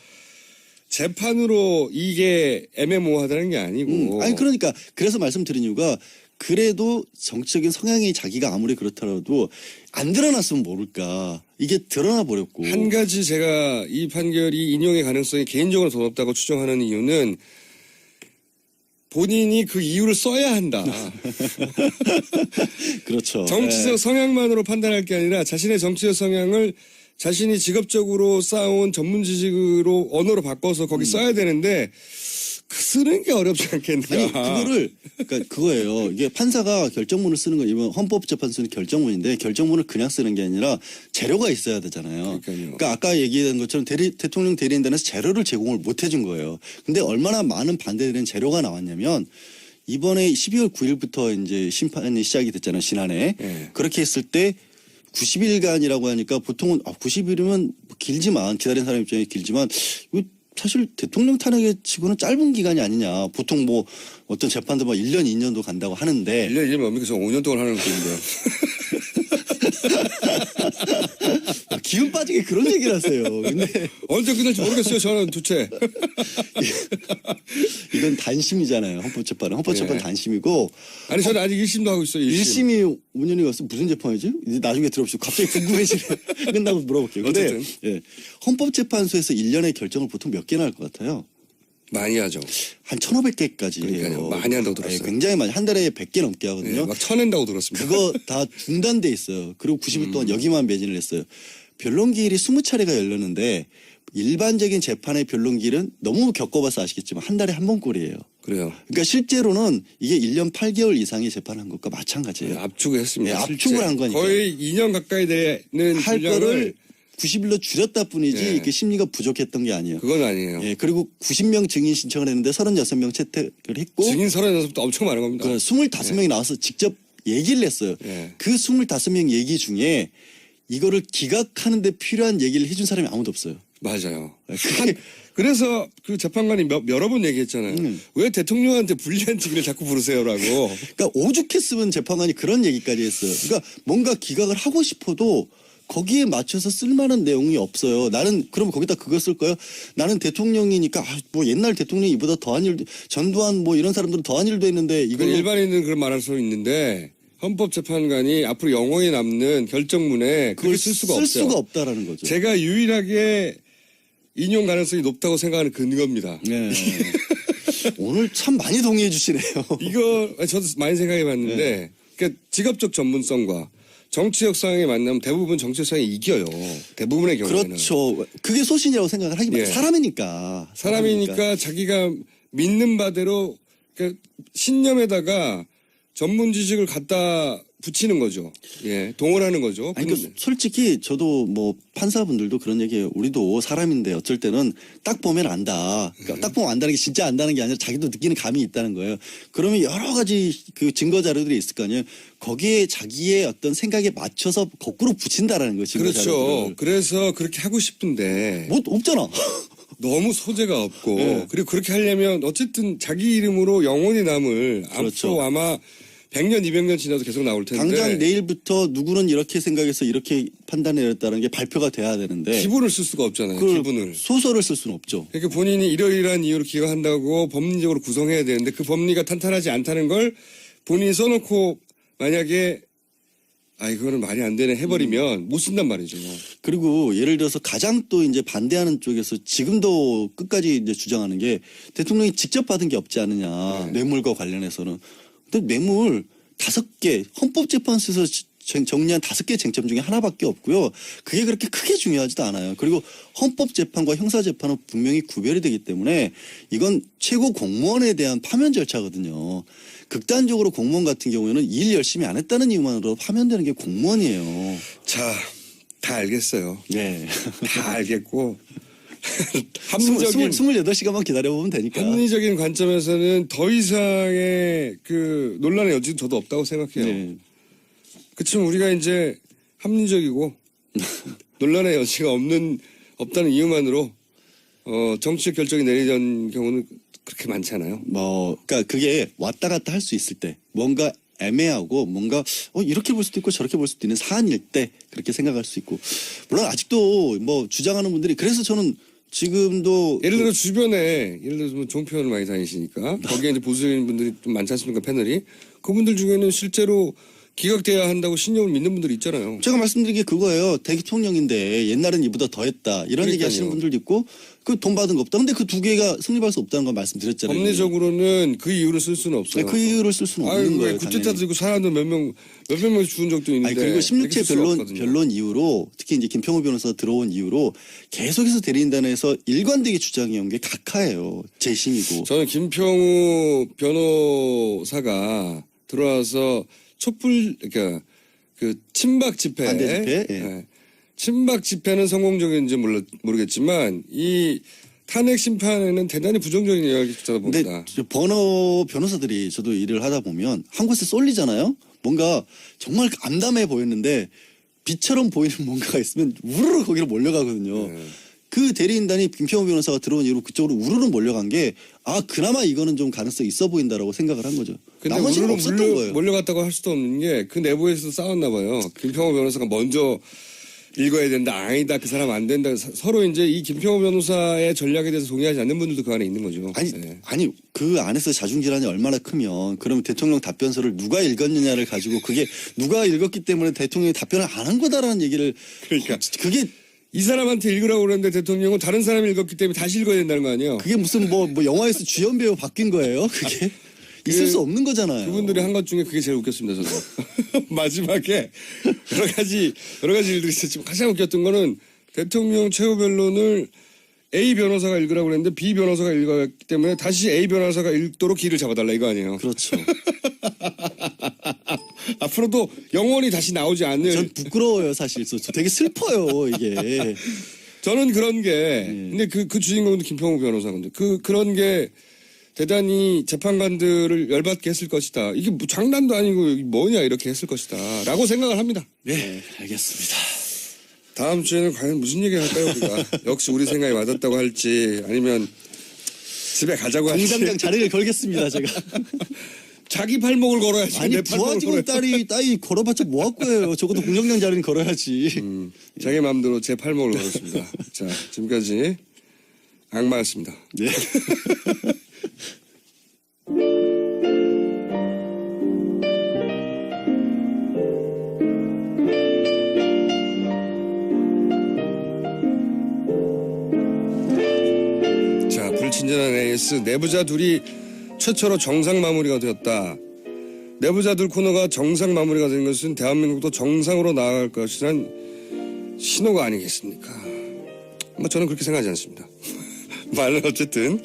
재판으로 이게 애매모호하다는 게 아니고. 아니 그러니까 그래서 말씀드린 이유가 그래도 정치적인 성향이 자기가 아무리 그렇더라도 안 드러났으면 모를까. 이게 드러나 버렸고. 한 가지 제가 이 판결이 인용의 가능성이 개인적으로 더 높다고 추정하는 이유는 본인이 그 이유를 써야 한다. 그렇죠. 정치적 성향만으로 판단할 게 아니라 자신의 정치적 성향을 자신이 직업적으로 쌓아온 전문 지식으로 언어로 바꿔서 거기 써야 되는데 그 쓰는 게 어렵지 않겠나. 아니 그거를 그러니까 그거예요. 이게 판사가 결정문을 쓰는 거 이번 헌법재판소는 결정문인데 결정문을 그냥 쓰는 게 아니라 재료가 있어야 되잖아요. 그러니까 아까 얘기한 것처럼 대통령 대리인단에서 재료를 제공을 못 해준 거예요. 근데 얼마나 많은 반대되는 재료가 나왔냐면 이번에 12월 9일부터 이제 심판이 시작이 됐잖아요. 지난해. 네. 그렇게 했을 때 90일간이라고 하니까 보통은 90일이면 길지만 기다린 사람 입장에 길지만 이거 사실 대통령 탄핵에 치고는 짧은 기간이 아니냐. 보통 뭐 어떤 재판도 막 1년, 2년도 간다고 하는데 1년, 2년 뭡니까? 저 5년 동안 하는 건데요. 기운 빠지게 그런 얘기를 하세요. 근데 언제 끝날지 모르겠어요. 저는 두채. 이건 단심이잖아요. 헌법재판은. 헌법재판 네. 단심이고 아니 저는 아직 1심도 하고 있어요. 1심이 5년이 갔어. 무슨 재판이지? 이제 나중에 들어보시고 갑자기 궁금해지네. 끝나고 물어볼게요. 근데 어쨌든. 예, 헌법재판소에서 1년에 결정을 보통 몇 개나 할 것 같아요? 많이 하죠. 한 1,500개까지 그러니까요. 해요. 많이 한다고 들었어요. 굉장히 많이. 한 달에 100개 넘게 네, 하거든요. 막 쳐낸다고 들었습니다. 그거 다 중단돼 있어요. 그리고 90일 동안 여기만 매진을 했어요. 변론기일이 20차례가 열렸는데 일반적인 재판의 변론기일은 너무 겪어봐서 아시겠지만 한 달에 한 번꼴이에요. 그래요. 그러니까 실제로는 이게 1년 8개월 이상의 재판한 것과 마찬가지예요. 압축을 했습니다. 네, 압축을 한 거니까. 거의 2년 가까이 되는 할 분량을 거를 90일로 줄였다 뿐이지 예. 그 심리가 부족했던 게 아니에요. 그건 아니에요. 예, 그리고 90명 증인 신청을 했는데 36명 채택을 했고 증인 36부터 엄청 많은 겁니다. 그 25명이 나와서 직접 얘기를 했어요. 예. 그 25명 얘기 중에 이거를 기각하는데 필요한 얘기를 해준 사람이 아무도 없어요. 맞아요. 그게 그래서 그 재판관이 여러 번 얘기했잖아요. 왜 대통령한테 불리한 증인을 자꾸 부르세요라고. 그러니까 오죽했으면 재판관이 그런 얘기까지 했어요. 그러니까 뭔가 기각을 하고 싶어도 거기에 맞춰서 쓸만한 내용이 없어요. 나는 그럼 거기다 그거 쓸 거예요? 나는 대통령이니까 뭐 옛날 대통령이 이보다 더한 일도 전두환 뭐 이런 사람들은 더한 일도 했는데 그 이걸 일반인은 그런 말할 수 있는데 헌법재판관이 앞으로 영원히 남는 결정문에 그걸 쓸 수가 없어요. 없다라는 거죠. 제가 유일하게 인용 가능성이 높다고 생각하는 근거입니다. 네. 오늘 참 많이 동의해 주시네요. 이거 저도 많이 생각해 봤는데 그러니까 직업적 전문성과 정치적 상황에 만나면 대부분 정치적 상황이 이겨요. 대부분의 경우에는. 그렇죠. 그게 소신이라고 생각을 하지만 예. 사람이니까. 사람이니까 자기가 믿는 바대로 그러니까 신념에다가 전문 지식을 갖다 붙이는 거죠. 예, 동원하는 거죠. 아니, 그 솔직히 저도 뭐 판사분들도 그런 얘기해요. 우리도 사람인데 어쩔 때는 딱 보면 안다. 그러니까 딱 보면 안다는 게 진짜 안다는 게 아니라 자기도 느끼는 감이 있다는 거예요. 그러면 여러 가지 그 증거 자료들이 있을 거 아니에요. 거기에 자기의 어떤 생각에 맞춰서 거꾸로 붙인다라는 거죠. 증거 그렇죠. 자료들을. 그래서 그렇게 하고 싶은데 뭐 없잖아. 너무 소재가 없고 네. 그리고 그렇게 하려면 어쨌든 자기 이름으로 영원히 남을 그렇죠. 앞으로 아마 100년, 200년 지나도 계속 나올 텐데 당장 내일부터 누구는 이렇게 생각해서 이렇게 판단을 내렸다는 게 발표가 돼야 되는데 기분을 쓸 수가 없잖아요. 그걸 기분을. 소설을 쓸 수는 없죠. 그러니까 본인이 이러이러한 이유로 기각한다고 법리적으로 구성해야 되는데 그 법리가 탄탄하지 않다는 걸 본인이 써놓고 만약에 이거는 말이 안 되네 해버리면 못 쓴단 말이죠. 그리고 예를 들어서 가장 또 이제 반대하는 쪽에서 지금도 끝까지 이제 주장하는 게 대통령이 직접 받은 게 없지 않느냐. 네. 뇌물과 관련해서는. 근데 뇌물 5개 헌법재판소에서 정리한 5개 쟁점 중에 하나밖에 없고요. 그게 그렇게 크게 중요하지도 않아요. 그리고 헌법재판과 형사재판은 분명히 구별이 되기 때문에 이건 최고 공무원에 대한 파면 절차거든요. 극단적으로 공무원 같은 경우에는 일 열심히 안 했다는 이유만으로 파면되는 게 공무원이에요. 자, 다 알겠어요. 네. 다 알겠고 합리적인 28시간만 기다려보면 되니까. 합리적인 관점에서는 더 이상의 그 논란의 여지는 저도 없다고 생각해요. 네. 그치만 우리가 이제 합리적이고 논란의 여지가 없다는 이유만으로 정치적 결정이 내리던 경우는 그렇게 많지 않아요. 그러니까 그게 왔다 갔다 할 수 있을 때 뭔가 애매하고 뭔가 이렇게 볼 수도 있고 저렇게 볼 수도 있는 사안일 때 그렇게 생각할 수 있고 물론 아직도 뭐 주장하는 분들이 그래서 저는 지금도 예를 들어 주변에 예를 들어서 뭐 종편을 많이 다니시니까 거기에 이제 보수적인 분들이 좀 많지 않습니까 패널이 그분들 중에는 실제로 기각돼야 한다고 신념을 믿는 분들이 있잖아요. 제가 말씀드린 게 그거예요. 대통령인데 옛날엔 이보다 더 했다. 이런 그러니까요. 얘기 하시는 분들도 있고 그 돈 받은 거 없다. 근데 그 두 개가 성립할 수 없다는 걸 말씀드렸잖아요. 법리적으로는 그 이유를 쓸 수는 없어요. 그 이유를 쓸 수는 없는 아유, 거예요. 구태타 당연히. 들고 사람들 몇백 명씩 죽은 적도 있는데. 아니 그리고 이렇게 16체 쓸 수가 없거든요. 변론 이후로 특히 이제 김평호 변호사 들어온 이후로 계속해서 대리인단에서 일관되게 주장해온 게 각하예요. 재심이고. 저는 김평우 변호사가 들어와서 촛불 그러니까 그 친박 집회, 반대 집회? 예. 친박 집회는 성공적인지 모르겠지만 이 탄핵 심판에는 대단히 부정적인 이야기 찾아다 근데 봅니다. 변호사들이 저도 일을 하다 보면 한 곳에 쏠리잖아요. 뭔가 정말 암담해 보였는데 빛처럼 보이는 뭔가가 있으면 우르르 거기로 몰려가거든요. 그 대리인단이 김평호 변호사가 들어온 이후로 그쪽으로 우르르 몰려간 게 그나마 이거는 좀 가능성이 있어 보인다라고 생각을 한 거죠. 근데 나머지는 우르르 없었던 거예요. 몰려갔다고 할 수도 없는 게 그 내부에서 싸웠나 봐요. 김평호 변호사가 먼저 읽어야 된다. 아니다. 그 사람 안 된다. 서로 이제 이 김평호 변호사의 전략에 대해서 동의하지 않는 분들도 그 안에 있는 거죠. 아니 그 안에서 자중질환이 얼마나 크면 그럼 대통령 답변서를 누가 읽었느냐를 가지고 그게 누가 읽었기 때문에 대통령이 답변을 안 한 거다라는 얘기를 그러니까 그게 이 사람한테 읽으라고 그랬는데 대통령은 다른 사람이 읽었기 때문에 다시 읽어야 된다는 거 아니에요? 그게 무슨 뭐 영화에서 주연 배우 바뀐 거예요? 그게 있을 수 없는 거잖아요. 그분들이 한 것 중에 그게 제일 웃겼습니다. 저도 마지막에 여러 가지 일들이 있었지만 가장 웃겼던 거는 대통령 최후 변론을 A 변호사가 읽으라고 그랬는데 B 변호사가 읽었기 때문에 다시 A 변호사가 읽도록 길을 잡아달라 이거 아니에요? 그렇죠. 앞으로도 영원히 다시 나오지 않는. 전 부끄러워요 사실. 저 되게 슬퍼요 이게. 저는 그런 게 근데 그 주인공도 김평우 변호사인데 그런 게 대단히 재판관들을 열받게 했을 것이다. 이게 뭐 장난도 아니고 뭐냐 이렇게 했을 것이다라고 생각을 합니다. 네, 알겠습니다. 다음 주에는 과연 무슨 얘기 할까요, 우리가? 역시 우리 생각이 맞았다고 할지 아니면 집에 가자고 할지. 공장장 자리를 걸겠습니다 제가. 자기 팔목을 걸어야지. 아니 내 팔목을 부하직원 딸이 걸어봤자 뭐 할 거예요. 적어도 공장장 자리는 걸어야지. 자기 마음대로 제 팔목을 걸었습니다. 자, 지금까지 악마였습니다. 네. 자, 불친절한 AS 내부자 둘이 최초로 정상 마무리가 되었다. 내부자들 코너가 정상 마무리가 된 것은 대한민국도 정상으로 나아갈 것이란 신호가 아니겠습니까? 뭐 저는 그렇게 생각하지 않습니다. 말은 어쨌든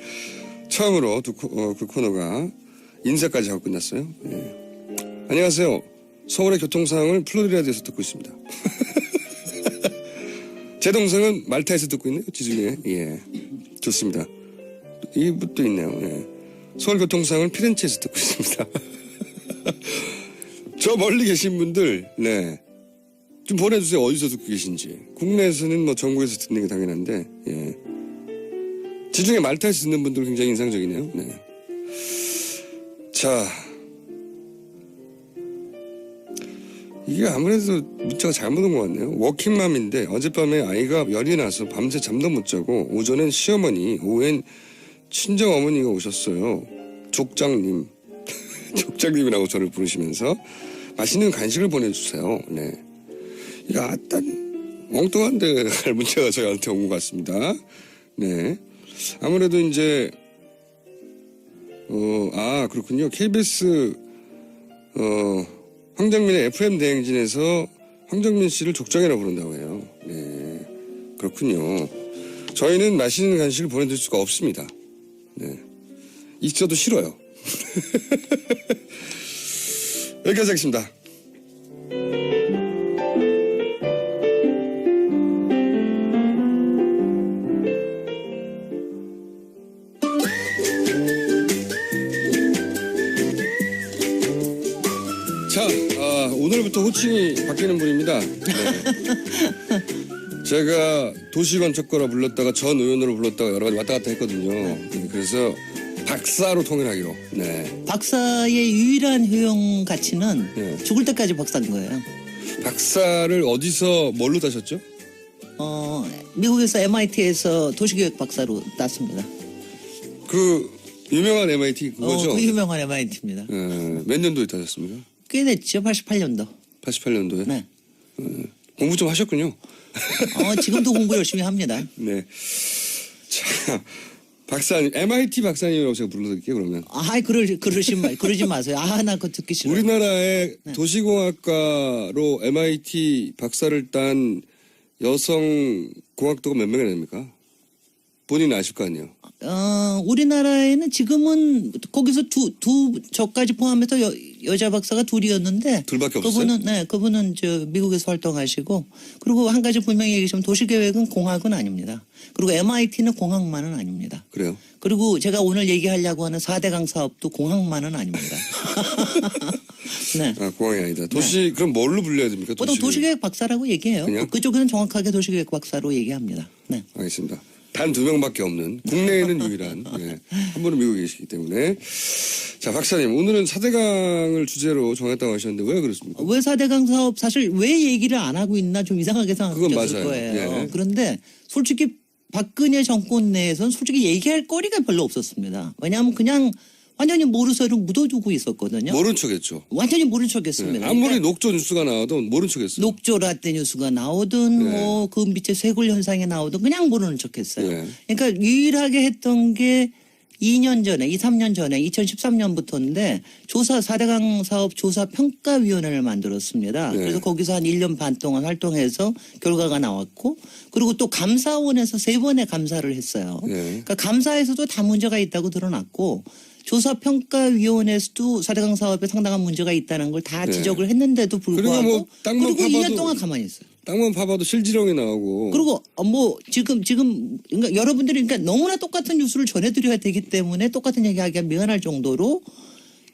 처음으로 그 코너가 인사까지 하고 끝났어요. 예. 안녕하세요. 서울의 교통 상황을 플로리다에서 듣고 있습니다. 제 동생은 말타에서 듣고 있네요. 지중해. 예, 좋습니다. 이분도 있네요. 예. 서울 교통 상황을 피렌체에서 듣고 있습니다. 저 멀리 계신 분들, 네, 좀 보내주세요. 어디서 듣고 계신지. 국내에서는 뭐 전국에서 듣는 게 당연한데, 예. 지중해 말타에서 듣는 분들 굉장히 인상적이네요. 네. 자, 이게 아무래도 문자가 잘못 온 것 같네요. 워킹맘인데 어젯밤에 아이가 열이 나서 밤새 잠도 못 자고 오전엔 시어머니, 오후엔 친정 어머니가 오셨어요. 족장님. 족장님이라고 저를 부르시면서 맛있는 간식을 보내주세요. 네. 약간 엉뚱한데 할 문자가 저희한테 온 것 같습니다. 네. 아무래도 이제 그렇군요. KBS 황정민의 FM 대행진에서 황정민 씨를 족장이라고 부른다고 해요. 네. 그렇군요. 저희는 맛있는 간식을 보내드릴 수가 없습니다. 네. 있어도 싫어요. 여기까지 하겠습니다. 자, 오늘부터 호칭이 바뀌는 분입니다. 네. 제가 도시건축가로 불렀다가 전 의원으로 불렀다가 여러 가지 왔다 갔다 했거든요. 네, 그래서 박사로 통일하기로. 네. 박사의 유일한 효용 가치는 네. 죽을 때까지 박사인 거예요. 박사를 어디서 뭘로 따셨죠? 미국에서 MIT에서 도시계획 박사로 땄습니다. 그 유명한 MIT 그거죠? 그 유명한 MIT입니다. 몇 년도에 따셨습니까? 꽤 됐죠. 88년도. 88년도에? 네. 공부 좀 하셨군요. 지금도 공부 열심히 합니다. 네. 자, 박사님, MIT 박사님이라고 제가 불러드릴게요, 그러면. 그러지 마세요. 나 그거 듣기 싫어요. 우리나라의 도시공학과로 MIT 박사를 딴 여성 공학도가 몇 명이나 됩니까? 본인은 아실 거 아니에요? 우리나라에는 지금은 거기서 저까지 포함해서 여자 박사가 둘이었는데 둘밖에 없어요? 그분은 저 미국에서 활동하시고 그리고 한 가지 분명히 얘기하시면 도시계획은 공학은 아닙니다. 그리고 MIT는 공학만은 아닙니다. 그래요? 그리고 제가 오늘 얘기하려고 하는 4대강 사업도 공학만은 아닙니다. 네. 공학이 아니다. 그럼 뭘로 불려야 됩니까? 보통 도시계획 박사라고 얘기해요. 그냥? 그쪽에는 정확하게 도시계획 박사로 얘기합니다. 네. 알겠습니다. 단 2명밖에 없는 국내에는 유일한 한 분은 미국에 계시기 때문에 자 박사님 오늘은 4대강을 주제로 정했다고 하셨는데 왜 그렇습니까? 왜 4대강 사업 사실 왜 얘기를 안 하고 있나 좀 이상하게 그건 생각하셨을 맞아요. 거예요. 예. 그런데 솔직히 박근혜 정권 내에서는 솔직히 얘기할 거리가 별로 없었습니다. 왜냐하면 그냥 완전히 모르쇠로 묻어두고 있었거든요. 모른 척했죠. 완전히 모른 척했습니다. 아무리 그러니까 녹조 뉴스가 나와도 모른 척했어요. 녹조 라떼 뉴스가 나오든 뭐 그 밑에 쇄골 현상이 나오든 그냥 모르는 척했어요. 네. 그러니까 유일하게 했던 게 2년 전에, 2, 3년 전에 2013년부터인데 조사 4대강 사업 조사 평가위원회를 만들었습니다. 네. 그래서 거기서 한 1년 반 동안 활동해서 결과가 나왔고 그리고 또 감사원에서 3번의 감사를 했어요. 네. 그러니까 감사에서도 다 문제가 있다고 드러났고 조사평가위원회에서도 4대강 사업에 상당한 문제가 있다는 걸 다 네. 지적을 했는데도 불구하고 그리고 뭐 땅만 그리고 2년 파봐도- 동안 가만히 있어요. 땅만 파봐도 실지렁이 나오고. 그리고 뭐 지금 그러니까 여러분들이 그러니까 너무나 똑같은 뉴스를 전해드려야 되기 때문에 똑같은 얘기하기가 미안할 정도로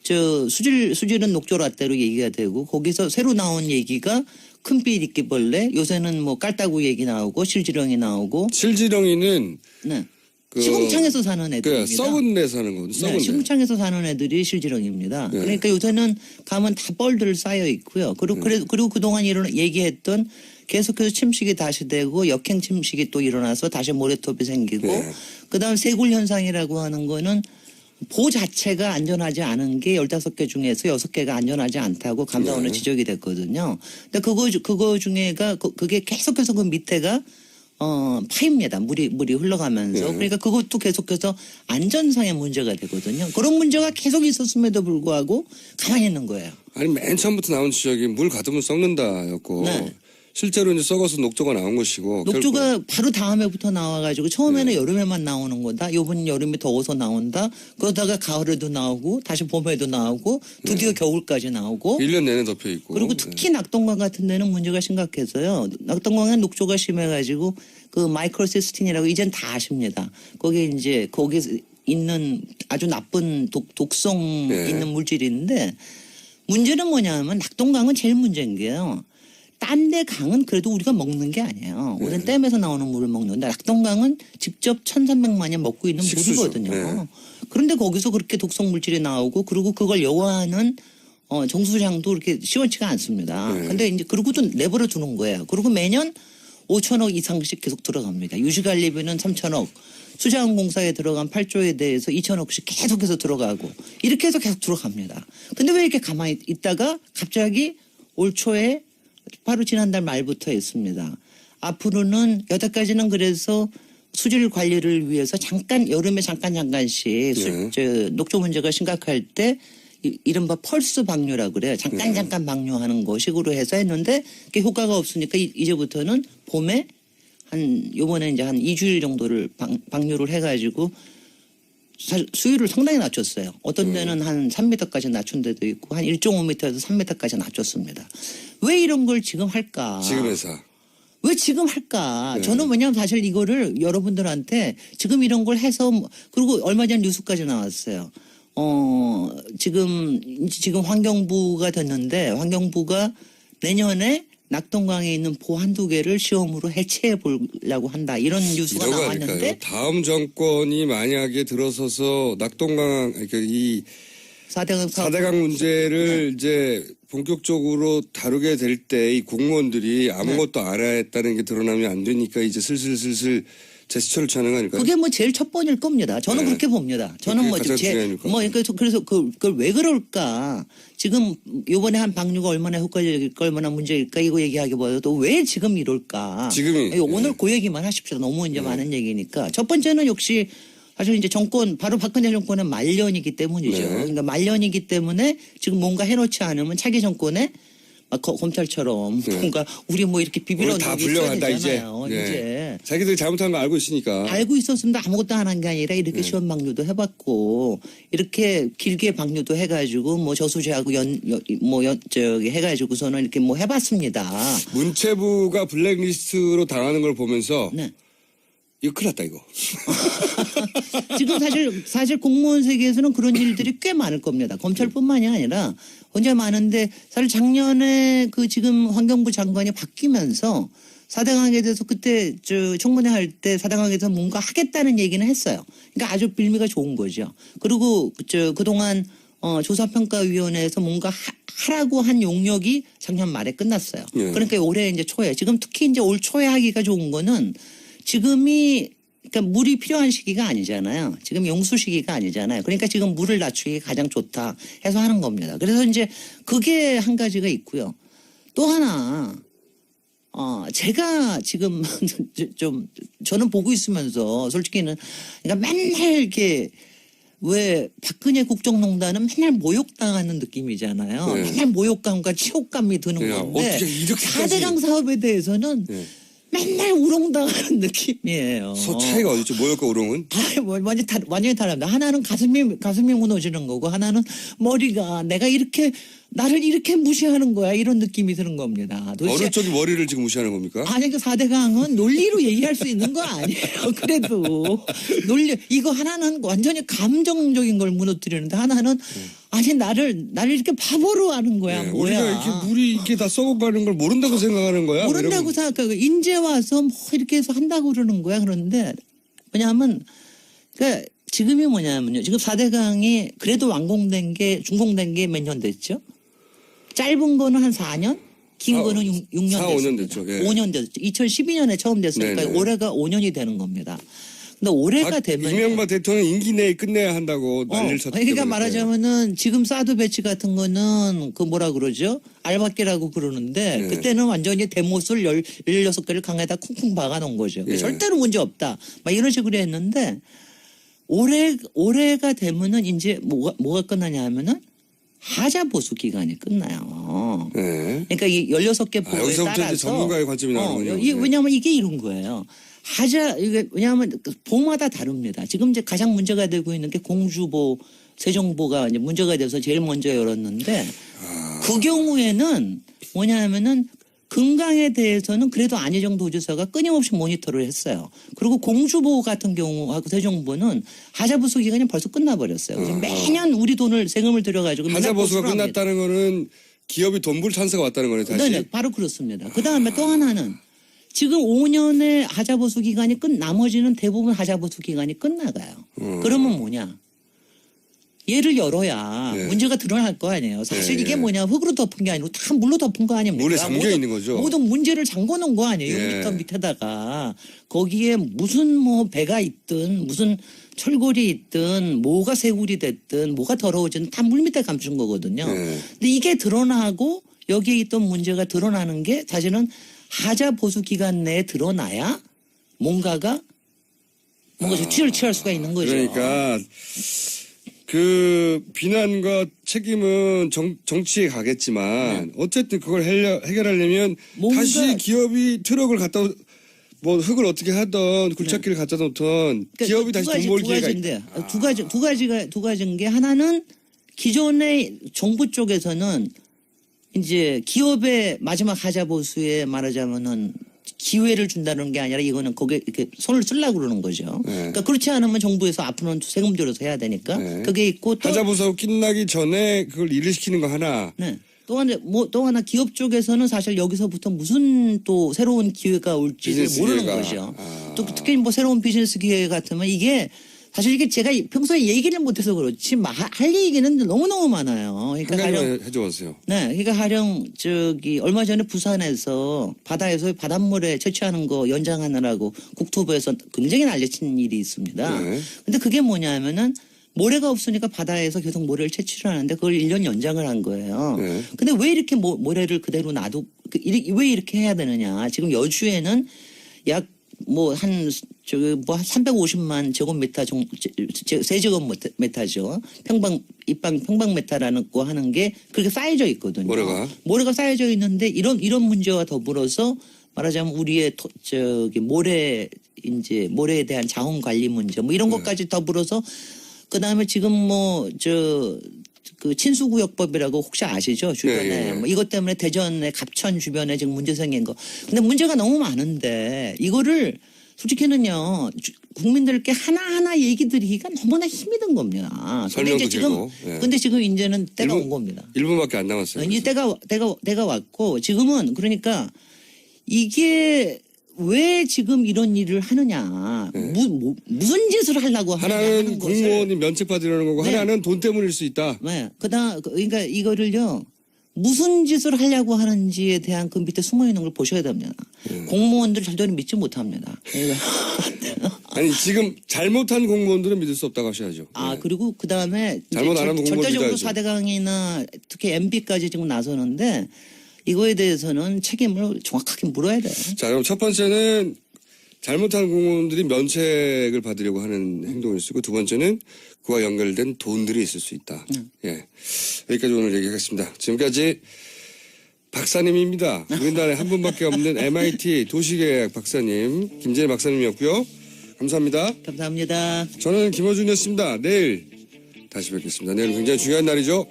저 수질은 녹조라떼로 얘기가 되고 거기서 새로 나온 얘기가 큰빛 이끼벌레 요새는 뭐 깔따구 얘기 나오고 실지렁이 나오고 실지렁이는 네. 그- 시궁창에서 사는 애들입니다. 썩은 데 사는 거거든. 썩은 네, 데. 시궁창에서 사는 애들이 실지렁입니다. 네. 그러니까 요새는 가면 다 뻘들 쌓여 있고요. 그리고 그동안 얘기했던 계속해서 침식이 다시 되고 역행 침식이 또 일어나서 다시 모래톱이 생기고 네. 그다음 세굴 현상이라고 하는 거는 보 자체가 안전하지 않은 게 15개 중에서 6개가 안전하지 않다고 감사원에 네. 지적이 됐거든요. 근데 그거 중에가 그게 계속해서 그 밑에가 파입니다. 물이 흘러가면서. 네. 그러니까 그것도 계속해서 안전상의 문제가 되거든요. 그런 문제가 계속 있었음에도 불구하고 가만히 있는 거예요. 아니 맨 처음부터 나온 지적이 물 가두면 썩는다였고 네. 실제로 이제 썩어서 녹조가 나온 것이고 녹조가 바로 다음 해부터 나와가지고 처음에는 여름에만 나오는 거다. 요번 여름이 더워서 나온다. 그러다가 가을에도 나오고 다시 봄에도 나오고 드디어 겨울까지 나오고 1년 내내 덮여 있고. 그리고 특히 낙동강 같은 데는 문제가 심각해서요. 낙동강에 녹조가 심해가지고 그 마이크로시스틴이라고 이젠 다 아십니다. 거기 이제 거기 있는 아주 나쁜 독성 네. 있는 물질인데 문제는 뭐냐면 낙동강은 제일 문제인 게요. 딴 데 강은 그래도 우리가 먹는 게 아니에요. 우리는 댐에서 나오는 물을 먹는데 낙동강은 직접 1,300만 년 먹고 있는 식수죠. 물이거든요. 네. 그런데 거기서 그렇게 독성 물질이 나오고 그리고 그걸 여와하는 정수장도 그렇게 시원치가 않습니다. 네. 근데 이제 그러고도 내버려 두는 거예요. 그리고 매년 5천억 이상씩 계속 들어갑니다. 유지관리비는 3천억, 수자원공사에 들어간 8조에 대해서 2천억씩 계속해서 들어가고 이렇게 해서 계속 들어갑니다. 근데 왜 이렇게 가만히 있다가 갑자기 올 초에 바로 지난달 말부터 했습니다. 앞으로는 여태까지는 그래서 수질 관리를 위해서 잠깐 여름에 잠깐씩 녹조 문제가 심각할 때 이른바 펄스 방류라고 그래요. 잠깐 방류하는 거 식으로 해서 했는데 그게 효과가 없으니까 이제부터는 봄에 요번에 이제 한 2주일 정도를 방류를 해가지고 사실 수위를 상당히 낮췄어요. 어떤 데는 한 3m까지 낮춘 데도 있고 한 1.5m에서 3m까지 낮췄습니다. 왜 이런 걸 지금 할까? 지금 회사. 왜 지금 할까? 네. 저는 왜냐하면 사실 이거를 여러분들한테 지금 이런 걸 해서 그리고 얼마 전 뉴스까지 나왔어요. 지금 환경부가 됐는데 환경부가 내년에 낙동강에 있는 보 한두 개를 시험으로 해체해 보려고 한다. 이런 뉴스가 이거가 나왔는데 아닐까요? 다음 정권이 만약에 들어서서 낙동강 그러니까 이 4대강 문제를 이제 본격적으로 다루게 될 때 이 공무원들이 아무것도 안 했다는 게 드러나면 안 되니까 이제 슬슬 제스처를 취하는 거 아닐까요? 그게 뭐 제일 첫 번일 겁니다. 저는 네. 그렇게 봅니다. 저는 그게 가장 중요하니까. 그래서 그걸 왜 그럴까? 지금 요번에 한 방류가 얼마나 효과적일까, 얼마나 문제일까 이거 얘기하기보다도 왜 지금 이럴까? 지금이, 오늘 네. 그 얘기만 하십시오. 너무 이제 많은 얘기니까. 첫 번째는 역시 사실 이제 바로 박근혜 정권의 말년이기 때문이죠. 네. 그러니까 말년이기 때문에 지금 뭔가 해놓지 않으면 차기 정권에 막 검찰처럼 뭔가 우리 뭐 이렇게 비비러 다 넣기 불려간다 있어야 이제. 되잖아요. 이제. 자기들이 잘못한 거 알고 있으니까. 알고 있었습니다. 아무것도 안 한 게 아니라 이렇게 시험 방류도 해봤고 이렇게 길게 방류도 해가지고 뭐 저수지하고 해가지고서는 이렇게 뭐 해봤습니다. 문체부가 블랙리스트로 당하는 걸 보면서 네. 이거 큰일 났다 이거. 지금 사실 공무원 세계에서는 그런 일들이 꽤 많을 겁니다. 검찰뿐만이 아니라 언제 많은데 사실 작년에 그 지금 환경부 장관이 바뀌면서 4대강에 대해서 그때 청문회 할 때 4대강에서 뭔가 하겠다는 얘기는 했어요. 그러니까 아주 빌미가 좋은 거죠. 그리고 그동안 조사평가위원회에서 뭔가 하라고 한 용역이 작년 말에 끝났어요. 예. 그러니까 올해 이제 초에 지금 특히 이제 올 초에 하기가 좋은 거는 지금이 그러니까 물이 필요한 시기가 아니잖아요. 지금 용수 시기가 아니잖아요. 그러니까 지금 물을 낮추기가 가장 좋다 해서 하는 겁니다. 그래서 이제 그게 한 가지가 있고요. 또 하나 제가 지금 좀 저는 보고 있으면서 솔직히는 그러니까 맨날 이렇게 왜 박근혜 국정농단은 맨날 모욕당하는 느낌이잖아요. 네. 맨날 모욕감과 치욕감이 드는 네, 건데 어떻게 이렇게까지. 4대강 사업에 대해서는 네. 맨날 우롱당하는 느낌이에요. 서 차이가 어디 있죠? 모욕과 우롱은? 완전히 다릅니다. 하나는 가슴이 무너지는 거고 하나는 머리가 내가 이렇게 나를 이렇게 무시하는 거야 이런 느낌이 드는 겁니다. 도대체 어느 쪽이 머리를 지금 무시하는 겁니까? 아니 그 4대강은 논리로 얘기할 수 있는 거 아니에요. 그래도 논리 이거 하나는 완전히 감정적인 걸 무너뜨리는데 하나는 아니 나를 이렇게 바보로 하는 거야. 네, 뭐야. 우리가 이렇게 물이 이렇게 다 썩어가는 걸 모른다고 생각하는 거야? 모른다고 이러면. 생각하고 인제 와서 뭐 이렇게 해서 한다고 그러는 거야. 그런데 왜냐하면 그러니까 지금이 뭐냐면요. 지금 4대강이 그래도 완공된 게 준공된 게 몇 년 됐죠? 짧은 거는 한 4년? 긴 거는 6년 4, 5년 됐습니다. 됐죠. 예. 5년 됐죠. 2012년에 처음 됐으니까 네네. 올해가 5년이 되는 겁니다. 근데 올해가 되면 이명박 대통령 임기 내에 끝내야 한다고 난리를 쳤기 때문에. 그러니까 말하자면은 지금 사드 배치 같은 거는 그 뭐라 그러죠? 알박기라고 그러는데 네. 그때는 완전히 대못을 16개를 강에다 쿵쿵 박아놓은 거죠. 예. 절대로 문제 없다. 막 이런 식으로 했는데 올해가 되면은 이제 뭐가 끝나냐 하면은 하자 보수 기간이 끝나요. 네. 그러니까 이 16개 보고에 여기서부터 이제 따라서 전문가의 관점이 나오는군요. 왜냐하면 이게 이런 거예요. 이게 왜냐하면 보마다 다릅니다. 지금 이제 가장 문제가 되고 있는 게 공주보, 세종보가 이제 문제가 돼서 제일 먼저 열었는데 그 경우에는 뭐냐면은 금강에 대해서는 그래도 안희정 도지사가 끊임없이 모니터를 했어요. 그리고 공주보 같은 경우하고 세종보는 하자보수 기간이 벌써 끝나버렸어요. 그래서 매년 우리 돈을 세금을 들여가지고 하자보수가 맨날 보수를 끝났다는 거는 기업이 돈 벌 찬스가 왔다는 거네 다시. 네, 바로 그렇습니다. 그 다음에 또 하나는 지금 5년의 하자보수 기간이 나머지는 대부분 하자보수 기간이 끝나가요. 그러면 뭐냐? 얘를 열어야 네. 문제가 드러날 거 아니에요. 사실 네, 이게 네. 뭐냐 흙으로 덮은 게 아니고 다 물로 덮은 거 아닙니까? 물에 잠겨 있는 거죠. 모든 문제를 잠궈 놓은 거 아니에요. 네. 6m 밑에다가 거기에 무슨 뭐 배가 있든 무슨 철골이 있든 뭐가 새굴이 됐든 뭐가 더러워지든 다 물 밑에 감춘 거거든요. 네. 근데 이게 드러나고 여기에 있던 문제가 드러나는 게 사실은 하자 보수 기간 내에 드러나야 뭔가 조치를 취할 수가 있는 거죠. 그러니까 그 비난과 책임은 정치에 가겠지만 어쨌든 그걸 해결하려면 뭔가 다시 기업이 트럭을 갖다 뭐 흙을 어떻게 하던 굴착기를 갖다 놓던 그러니까 기업이 다시 돈 벌 기회가 있다. 두 가지인 게 하나는 기존의 정부 쪽에서는 이제 기업의 마지막 하자 보수에 말하자면은 기회를 준다는 게 아니라 이거는 거기에 이렇게 손을 쓰려고 그러는 거죠. 네. 그러니까 그렇지 않으면 정부에서 앞으로는 세금 줄여서 해야 되니까 네. 그게 있고 또 하자보수 끝나기 전에 그걸 일을 시키는 거 하나. 네. 또 하나 기업 쪽에서는 사실 여기서부터 무슨 또 새로운 기회가 올지를 비즈니스 모르는 기회가. 거죠. 또 특히 뭐 새로운 비즈니스 기회 같으면 이게 사실 이게 제가 평소에 얘기를 못해서 그렇지 할 얘기는 너무너무 많아요. 한 그러니까 가지만 해줘보세요. 네, 그러니까 가령 얼마 전에 부산에서 바다에서 바닷물에 채취하는 거 연장하느라고 국토부에서 굉장히 난리친 일이 있습니다. 네. 근데 그게 뭐냐면은 모래가 없으니까 바다에서 계속 모래를 채취를 하는데 그걸 1년 연장을 한 거예요. 네. 근데 왜 이렇게 모래를 그대로 왜 이렇게 해야 되느냐. 지금 여주에는 약 한 350만 제곱미터 세제곱미터죠. 평방미터라는 거 하는 게 그렇게 쌓여져 있거든요. 모래가 쌓여져 있는데 이런 문제와 더불어서 말하자면 우리의 모래에 대한 자원 관리 문제 뭐 이런 것까지 더불어서 그다음에 지금 그 친수구역법이라고 혹시 아시죠? 주변에. 네. 뭐 이것 때문에 대전의 갑천 주변에 지금 문제 생긴 거. 근데 문제가 너무 많은데 이거를 솔직히는요 국민들께 하나하나 얘기 드리기가 너무나 힘이 든 겁니다. 설명도 길고. 근데 지금 이제는 때가 온 겁니다. 1분밖에 안 남았어요. 이제 때가 왔고 지금은 그러니까 이게 왜 지금 이런 일을 하느냐. 네. 무슨 짓을 하려고 하나는 공무원이 면책받으려는 거고 네. 하나는 돈 때문일 수 있다. 네. 그러니까 이거를요. 무슨 짓을 하려고 하는지에 대한 그 밑에 숨어 있는 걸 보셔야 됩니다. 공무원들 절대로 믿지 못합니다. 아니 지금 잘못한 공무원들은 믿을 수 없다고 하셔야죠. 그리고 그다음에 잘못 안 하면 공무원 절대적으로 믿어야죠. 4대강이나 특히 MB까지 지금 나서는데 이거에 대해서는 책임을 정확하게 물어야 돼요. 자, 그럼 첫 번째는 잘못한 공무원들이 면책을 받으려고 하는 행동일 수 있고 두 번째는 그와 연결된 돈들이 있을 수 있다. 예, 여기까지 오늘 얘기하겠습니다. 지금까지 박사님입니다. 우리나라에 한 분밖에 없는 MIT 도시계약 박사님 김재일 박사님이었고요. 감사합니다. 감사합니다. 저는 김어준이었습니다. 내일 다시 뵙겠습니다. 내일 굉장히 중요한 날이죠.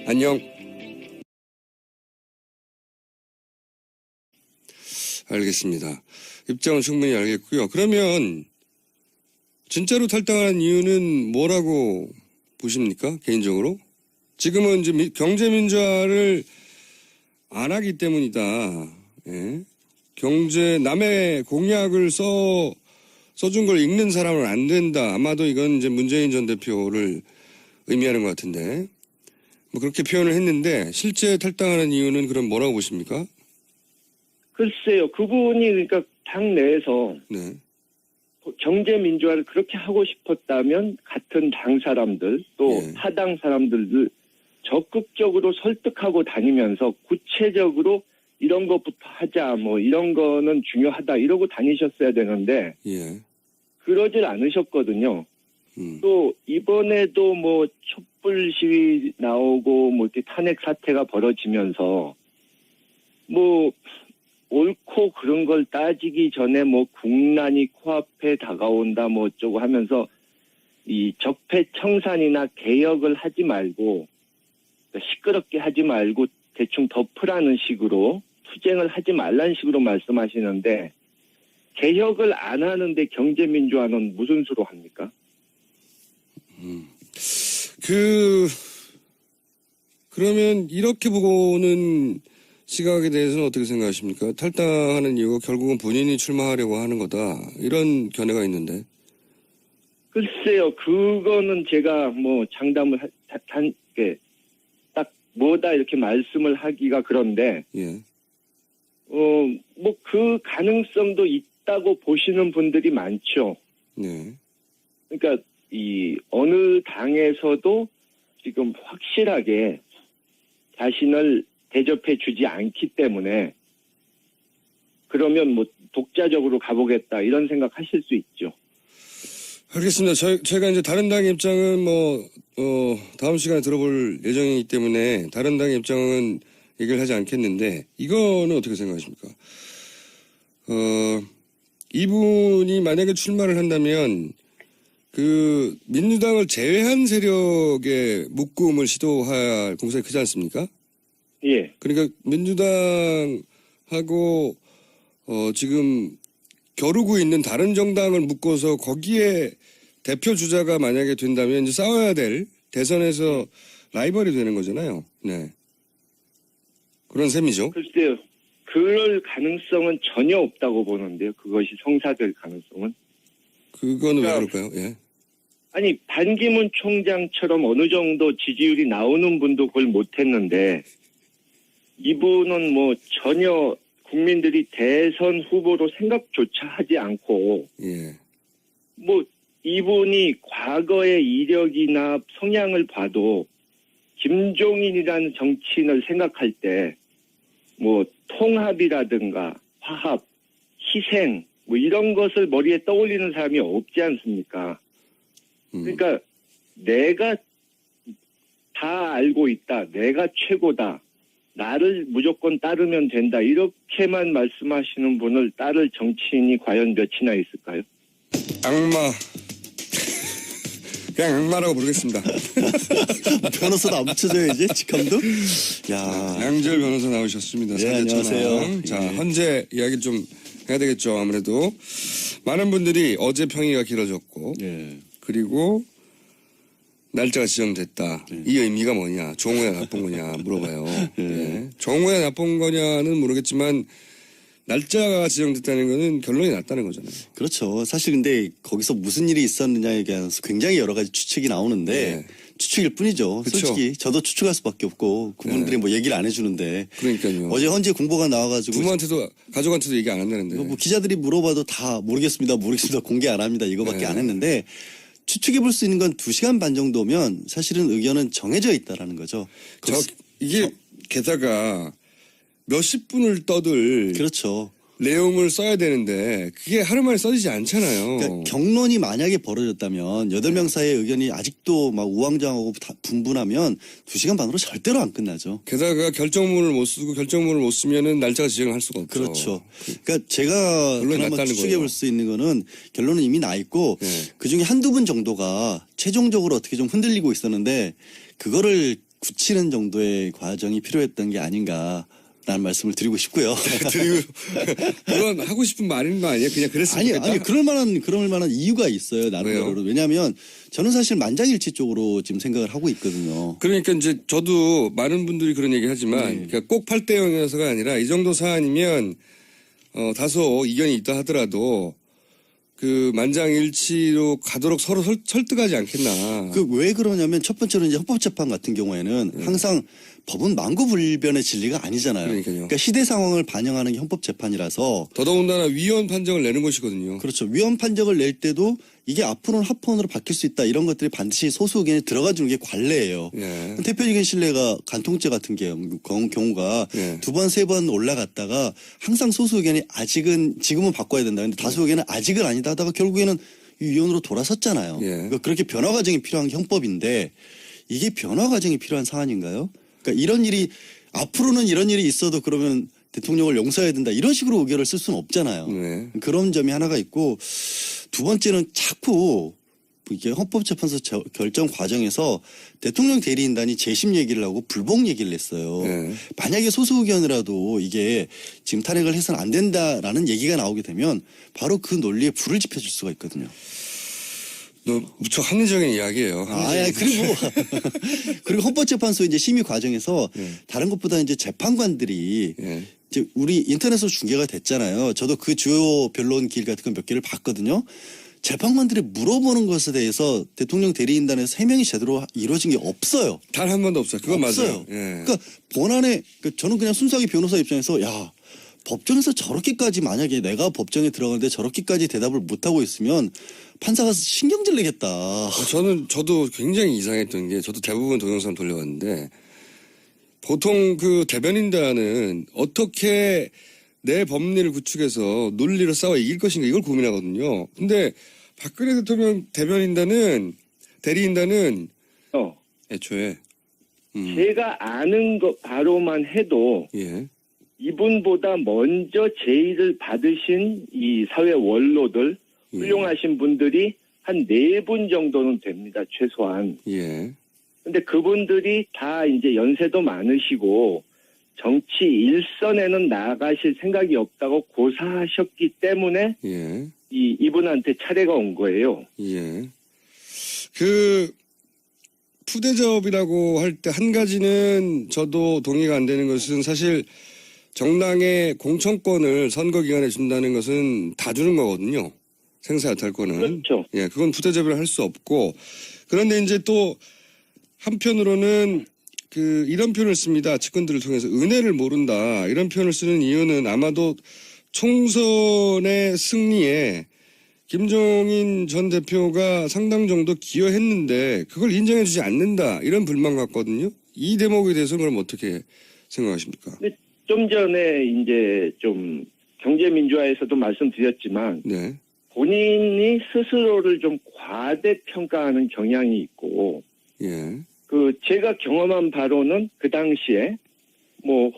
안녕. 알겠습니다. 입장은 충분히 알겠고요. 그러면 진짜로 탈당하는 이유는 뭐라고 보십니까? 개인적으로? 지금은 이제 경제민주화를 안 하기 때문이다. 예. 남의 공약을 써준 걸 읽는 사람은 안 된다. 아마도 이건 이제 문재인 전 대표를 의미하는 것 같은데. 뭐 그렇게 표현을 했는데 실제 탈당하는 이유는 그럼 뭐라고 보십니까? 글쎄요. 그분이 그러니까 당 내에서 네. 경제 민주화를 그렇게 하고 싶었다면 같은 당 사람들 또 예. 타당 사람들을 적극적으로 설득하고 다니면서 구체적으로 이런 것부터 하자 뭐 이런 거는 중요하다 이러고 다니셨어야 되는데 예. 그러질 않으셨거든요. 또 이번에도 뭐 촛불 시위 나오고 뭐 이렇게 탄핵 사태가 벌어지면서 뭐 옳고 그런 걸 따지기 전에 뭐 국난이 코앞에 다가온다 뭐 어쩌고 하면서 이 적폐청산이나 개혁을 하지 말고 시끄럽게 하지 말고 대충 덮으라는 식으로 투쟁을 하지 말라는 식으로 말씀하시는데 개혁을 안 하는데 경제민주화는 무슨 수로 합니까? 그러면 이렇게 보고는 시각에 대해서는 어떻게 생각하십니까? 탈당하는 이유가 결국은 본인이 출마하려고 하는 거다. 이런 견해가 있는데. 글쎄요, 그거는 제가 뭐 장담을 딱 뭐다 이렇게 말씀을 하기가 그런데, 예. 뭐 그 가능성도 있다고 보시는 분들이 많죠. 네. 그러니까 이 어느 당에서도 지금 확실하게 자신을 대접해 주지 않기 때문에 그러면 뭐 독자적으로 가보겠다 이런 생각하실 수 있죠. 알겠습니다. 제가 이제 다른 당의 입장은 다음 시간에 들어볼 예정이기 때문에 다른 당의 입장은 얘기를 하지 않겠는데 이거는 어떻게 생각하십니까? 이분이 만약에 출마를 한다면 그 민주당을 제외한 세력의 묶음을 시도할 공산이 크지 않습니까? 예. 그러니까 민주당하고 지금 겨루고 있는 다른 정당을 묶어서 거기에 대표 주자가 만약에 된다면 이제 싸워야 될 대선에서 라이벌이 되는 거잖아요. 네. 그런 셈이죠. 글쎄요. 그럴 가능성은 전혀 없다고 보는데요. 그것이 성사될 가능성은. 그거는 왜 그럴까요? 예. 아니 반기문 총장처럼 어느 정도 지지율이 나오는 분도 그걸 못했는데 이분은 뭐 전혀 국민들이 대선 후보로 생각조차 하지 않고 예. 뭐 이분이 과거의 이력이나 성향을 봐도 김종인이라는 정치인을 생각할 때 뭐 통합이라든가 화합, 희생 뭐 이런 것을 머리에 떠올리는 사람이 없지 않습니까? 그러니까 내가 다 알고 있다. 내가 최고다. 나를 무조건 따르면 된다. 이렇게만 말씀하시는 분을 따를 정치인이 과연 몇이나 있을까요? 악마. 그냥 악마라고 부르겠습니다. 변호사도 안 붙여줘야지, 직함도? 야. 양절 변호사 나오셨습니다. 네, 안녕하세요. 자, 예. 헌재 이야기 좀 해야 되겠죠. 아무래도 많은 분들이 어제 평의가 길어졌고 예. 그리고 날짜가 지정됐다. 이 의미가 뭐냐? 좋은 거냐 나쁜 거냐 물어봐요. 예. 좋은 거냐 나쁜 거냐는 모르겠지만 날짜가 지정됐다는 거는 결론이 났다는 거잖아요. 그렇죠. 사실 근데 거기서 무슨 일이 있었느냐에 대해서 굉장히 여러 가지 추측이 나오는데 네. 추측일 뿐이죠. 그쵸. 솔직히 저도 추측할 수밖에 없고 그분들이 네. 뭐 얘기를 안 해주는데 그러니까요. 어제 헌재 공보가 나와가지고 부모한테도 가족한테도 얘기 안 한다는데. 뭐 기자들이 물어봐도 다 모르겠습니다. 공개 안 합니다. 이거밖에 네. 안 했는데 추측해 볼 수 있는 건 2시간 반 정도면 사실은 의견은 정해져 있다라는 거죠. 이게 게다가 몇십 분을 떠들 그렇죠. 내용을 써야 되는데 그게 하루 만에 써지지 않잖아요. 그러니까 경론이 만약에 벌어졌다면 8명 사이의 의견이 아직도 막 우왕좌왕하고 분분하면 2시간 반으로 절대로 안 끝나죠. 게다가 결정문을 못 쓰고 결정문을 못 쓰면은 날짜가 지정을 할 수가 없죠. 그렇죠. 그러니까 제가 결론이 그나마 났다는 추측해 거예요. 볼 수 있는 거는 결론은 이미 나 있고 네. 그중에 한두 분 정도가 최종적으로 어떻게 좀 흔들리고 있었는데 그거를 굳히는 정도의 과정이 필요했던 게 아닌가. 라는 말씀을 드리고 싶고요. 그리고 그건 하고 싶은 말인 거 아니에요? 그냥 그랬으면 좋겠다. 아니 그럴 만한 이유가 있어요. 나름대로. 왜냐하면 저는 사실 만장일치 쪽으로 지금 생각을 하고 있거든요. 그러니까 이제 저도 많은 분들이 그런 얘기 하지만 그러니까 꼭 8대 0이어서가 아니라 이 정도 사안이면 다소 이견이 있다 하더라도 그 만장일치로 가도록 서로 설득하지 않겠나. 그 왜 그러냐면 첫 번째로 이제 헌법재판 같은 경우에는 항상 법은 만고불변의 진리가 아니잖아요. 그러니까요. 그러니까 시대 상황을 반영하는 게 헌법재판이라서 더더군다나 위헌 판정을 내는 것이거든요. 그렇죠. 위헌 판정을 낼 때도 이게 앞으로는 합헌으로 바뀔 수 있다 이런 것들이 반드시 소수 의견에 들어가 주는 게 관례예요. 예. 대표적인 신뢰가 간통죄 같은 경우가 예. 2번, 3번 올라갔다가 항상 소수 의견이 아직은 지금은 바꿔야 된다. 근데 다수 의견은 아직은 아니다 하다가 결국에는 위헌으로 돌아섰잖아요. 예. 그러니까 그렇게 변화 과정이 필요한 게 헌법인데 이게 변화 과정이 필요한 사안인가요? 그러니까 이런 일이 앞으로는 이런 일이 있어도 그러면 대통령을 용서해야 된다 이런 식으로 의견을 쓸 수는 없잖아요. 네. 그런 점이 하나가 있고 두 번째는 자꾸 이게 헌법재판소 결정 과정에서 대통령 대리인단이 재심 얘기를 하고 불복 얘기를 했어요. 네. 만약에 소수 의견이라도 이게 지금 탄핵을 해서는 안 된다라는 얘기가 나오게 되면 바로 그 논리에 불을 지펴줄 수가 있거든요. 무척 합리적인 이야기예요. 그리고 헌법재판소 이제 심의 과정에서 예. 다른 것보다 이제 재판관들이 예. 이제 우리 인터넷으로 중계가 됐잖아요. 저도 그 주요 변론 길 같은 거 몇 개를 봤거든요. 재판관들이 물어보는 것에 대해서 대통령 대리인단에서 해명이 제대로 이루어진 게 없어요. 단 한 번도 없어요. 그건 없어요. 맞아요. 예. 그러니까 본안에 저는 그냥 순수하게 변호사 입장에서 야 법정에서 저렇게까지 만약에 내가 법정에 들어가는데 저렇게까지 대답을 못하고 있으면 판사가 신경질 내겠다. 저도 굉장히 이상했던 게 저도 대부분 동영상 돌려봤는데 보통 그 대변인단은 어떻게 내 법리를 구축해서 논리로 싸워 이길 것인가 이걸 고민하거든요. 근데 박근혜 대통령 대리인단은 애초에 제가 아는 것 바로만 해도 예. 이분보다 먼저 제의를 받으신 이 사회 원로들 훌륭하신 분들이 한 4분 정도는 됩니다. 최소한. 예. 근데 그분들이 다 이제 연세도 많으시고 정치 일선에는 나가실 생각이 없다고 고사하셨기 때문에 예. 이분한테 차례가 온 거예요. 예. 그 푸대접이라고 할 때 한 가지는 저도 동의가 안 되는 것은 사실 정당의 공천권을 선거 기간에 준다는 것은 다 주는 거거든요. 생사여탈권은. 그렇죠. 예, 그건 푸대접을 할 수 없고 그런데 이제 또 한편으로는 그 이런 표현을 씁니다. 측근들을 통해서 은혜를 모른다. 이런 표현을 쓰는 이유는 아마도 총선의 승리에 김종인 전 대표가 상당 정도 기여했는데 그걸 인정해주지 않는다. 이런 불만 같거든요. 이 대목에 대해서는 그럼 어떻게 생각하십니까? 좀 전에 이제 좀 경제민주화에서도 말씀드렸지만 네. 본인이 스스로를 좀 과대평가하는 경향이 있고 예. 제가 경험한 바로는 그 당시에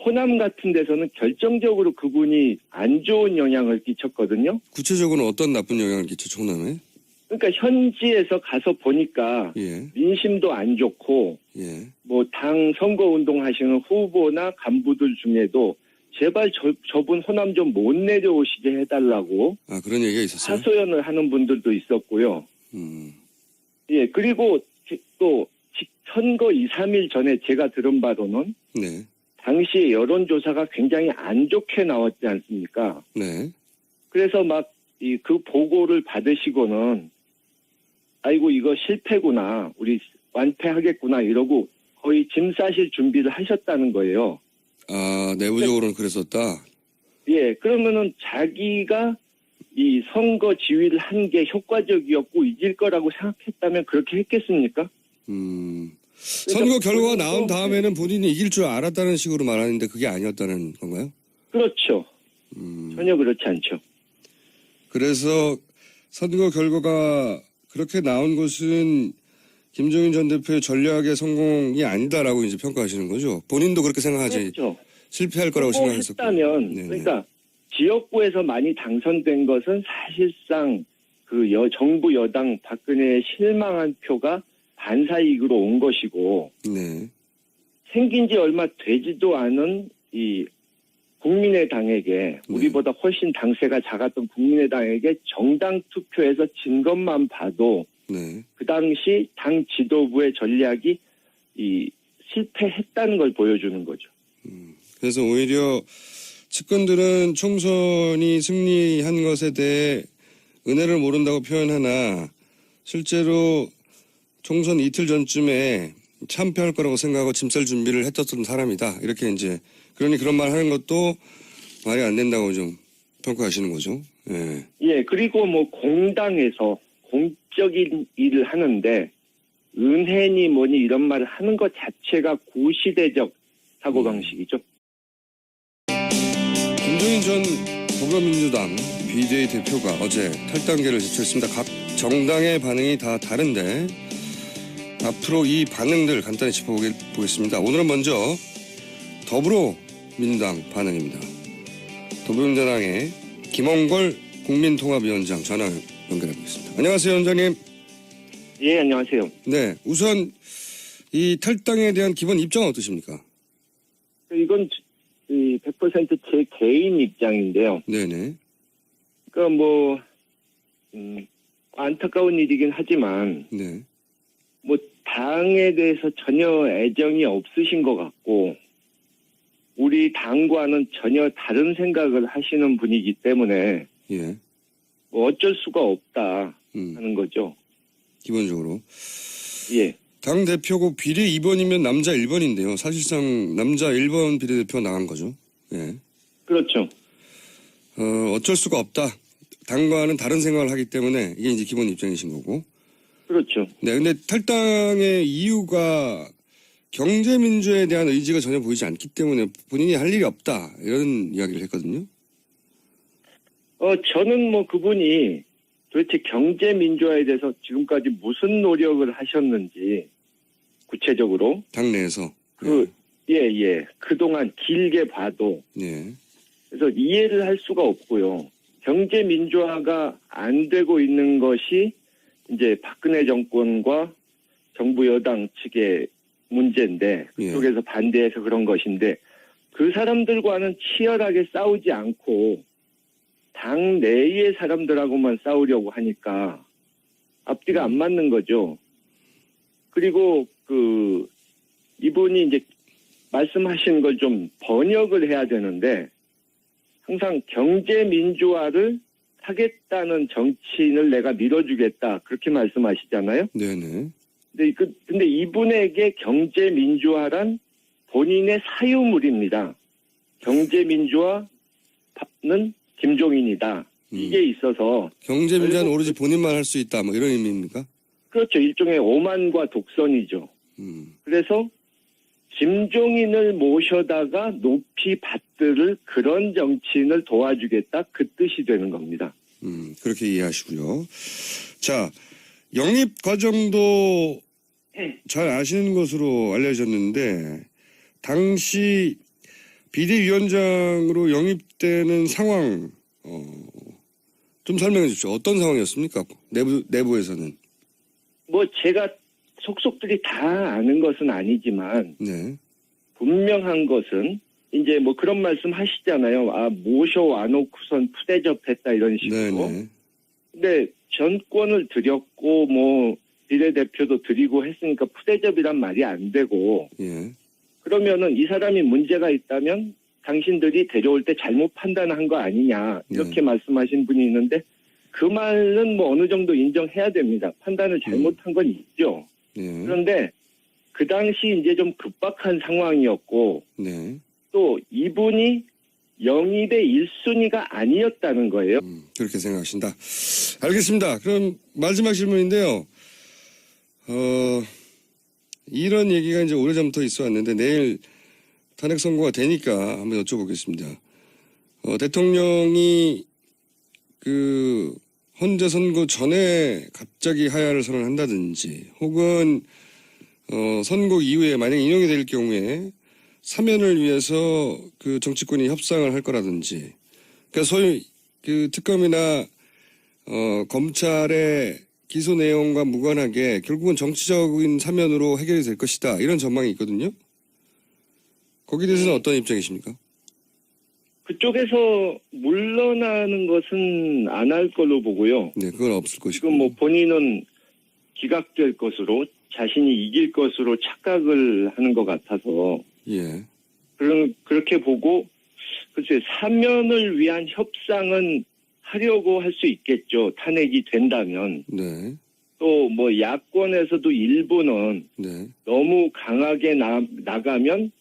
호남 같은 데서는 결정적으로 그분이 안 좋은 영향을 끼쳤거든요. 구체적으로 어떤 나쁜 영향을 끼쳤죠, 호남에? 그러니까 현지에서 가서 보니까 예. 민심도 안 좋고 예. 당 선거운동 하시는 후보나 간부들 중에도 제발 저분 호남 좀 못 내려오시게 해달라고 아, 그런 얘기가 있었어요? 하소연을 하는 분들도 있었고요. 예, 그리고 또 선거 2, 3일 전에 제가 들은 바로는 네. 당시 여론조사가 굉장히 안 좋게 나왔지 않습니까? 네. 그래서 그 보고를 받으시고는 아이고 이거 실패구나, 우리 완패하겠구나 이러고 거의 짐 싸실 준비를 하셨다는 거예요. 아, 내부적으로는 그랬었다? 예, 그러면은 자기가 이 선거 지휘를 한 게 효과적이었고 이길 거라고 생각했다면 그렇게 했겠습니까? 선거 결과가 나온 다음에는 본인이 이길 줄 알았다는 식으로 말하는데 그게 아니었다는 건가요? 그렇죠. 전혀 그렇지 않죠. 그래서 선거 결과가 그렇게 나온 것은 김종인 전 대표의 전략의 성공이 아니다라고 이제 평가하시는 거죠. 본인도 그렇게 생각하지. 그렇죠. 실패할 거라고 생각했었고. 성공했다면 네네. 그러니까 지역구에서 많이 당선된 것은 사실상 그 정부 여당 박근혜에 실망한 표가 반사이익으로 온 것이고 네. 생긴 지 얼마 되지도 않은 이 국민의당에게 우리보다 훨씬 당세가 작았던 국민의당에게 정당 투표에서 진 것만 봐도 네. 그 당시 당 지도부의 전략이 이 실패했다는 걸 보여주는 거죠. 그래서 오히려 측근들은 총선이 승리한 것에 대해 은혜를 모른다고 표현하나 실제로 총선 이틀 전쯤에 참패할 거라고 생각하고 짐쌀 준비를 했었던 사람이다. 이렇게 이제 그러니 그런 말 하는 것도 말이 안 된다고 좀 평가하시는 거죠. 예. 예, 그리고 뭐 공당에서 공적인 일을 하는데 은혜니 뭐니 이런 말을 하는 것 자체가 구시대적 사고방식이죠. 김종인 전 더불어민주당 비대위 대표가 어제 탈당계를 제출했습니다. 각 정당의 반응이 다 다른데 앞으로 이 반응들 간단히 짚어보겠습니다. 오늘은 먼저 더불어민주당 반응입니다. 더불어민주당의 김홍걸 국민통합위원장 전화 연결해보겠습니다. 안녕하세요, 위원장님. 예, 안녕하세요. 네, 우선 이 탈당에 대한 기본 입장은 어떠십니까? 이건 100% 제 개인 입장인데요. 네네. 그러니까 뭐 안타까운 일이긴 하지만 네. 뭐 당에 대해서 전혀 애정이 없으신 것 같고 우리 당과는 전혀 다른 생각을 하시는 분이기 때문에 예. 뭐 어쩔 수가 없다 음, 하는 거죠. 기본적으로. 예. 당 대표고 비례 2번이면 남자 1번인데요. 사실상 남자 1번 비례대표 나간 거죠. 예. 그렇죠. 어쩔 수가 없다. 당과는 다른 생각을 하기 때문에 이게 이제 기본 입장이신 거고. 그렇죠. 네, 근데 탈당의 이유가 경제민주에 대한 의지가 전혀 보이지 않기 때문에 본인이 할 일이 없다. 이런 이야기를 했거든요. 저는 뭐 그분이 도대체 경제 민주화에 대해서 지금까지 무슨 노력을 하셨는지 구체적으로 당내에서. 예. 그동안 길게 봐도 네. 그래서 이해를 할 수가 없고요. 경제 민주화가 안 되고 있는 것이 이제 박근혜 정권과 정부 여당 측의 문제인데 예. 그쪽에서 반대해서 그런 것인데 그 사람들과는 치열하게 싸우지 않고 당 내의 사람들하고만 싸우려고 하니까 앞뒤가 안 맞는 거죠. 그리고 이분이 이제 말씀하신 걸 좀 번역을 해야 되는데 항상 경제 민주화를 하겠다는 정치인을 내가 밀어주겠다 그렇게 말씀하시잖아요. 네네. 근데 이분에게 경제 민주화란 본인의 사유물입니다. 경제 민주화는 김종인이다. 이게 있어서 경제민주화는 오로지 본인만 할 수 있다. 뭐 이런 의미입니까? 그렇죠. 일종의 오만과 독선이죠. 그래서 김종인을 모셔다가 높이 받들을 그런 정치인을 도와주겠다 그 뜻이 되는 겁니다. 그렇게 이해하시고요. 자, 영입 과정도 잘 아시는 것으로 알려졌는데 당시 비대위원장으로 영입되는 상황 좀 설명해 주십시오. 어떤 상황이었습니까? 내부에서는. 뭐 제가 속속들이 다 아는 것은 아니지만 네. 분명한 것은 이제 뭐 그런 말씀 하시잖아요. 모셔와놓고선 푸대접했다 이런 식으로. 네네. 근데 전권을 드렸고 뭐 비례대표도 드리고 했으니까 푸대접이란 말이 안 되고 예. 그러면은 이 사람이 문제가 있다면 당신들이 데려올 때 잘못 판단한 거 아니냐 이렇게 말씀하신 분이 있는데 그 말은 뭐 어느 정도 인정해야 됩니다. 판단을 잘못한 건 있죠. 예. 그런데 그 당시 이제 좀 급박한 상황이었고 네. 또 이분이 영입의 1순위가 아니었다는 거예요. 그렇게 생각하신다. 알겠습니다. 그럼 마지막 질문인데요. 이런 얘기가 이제 오래전부터 있어 왔는데 내일 탄핵 선고가 되니까 한번 여쭤보겠습니다. 대통령이 그 헌재 선고 전에 갑자기 하야를 선언한다든지 혹은 선고 이후에 만약 인용이 될 경우에 사면을 위해서 그 정치권이 협상을 할 거라든지, 그러니까 소위 그 특검이나 검찰의 기소 내용과 무관하게 결국은 정치적인 사면으로 해결이 될 것이다, 이런 전망이 있거든요. 거기에 대해서는 어떤 입장이십니까? 그쪽에서 물러나는 것은 안 할 걸로 보고요. 네, 그건 없을 것이고. 지금 뭐 본인은 기각될 것으로, 자신이 이길 것으로 착각을 하는 것 같아서 예. 그렇게 보고, 글쎄 사면을 위한 협상은 하려고 할 수 있겠죠. 탄핵이 된다면. 네. 또 뭐 야권에서도 일부는 네. 너무 강하게 나가면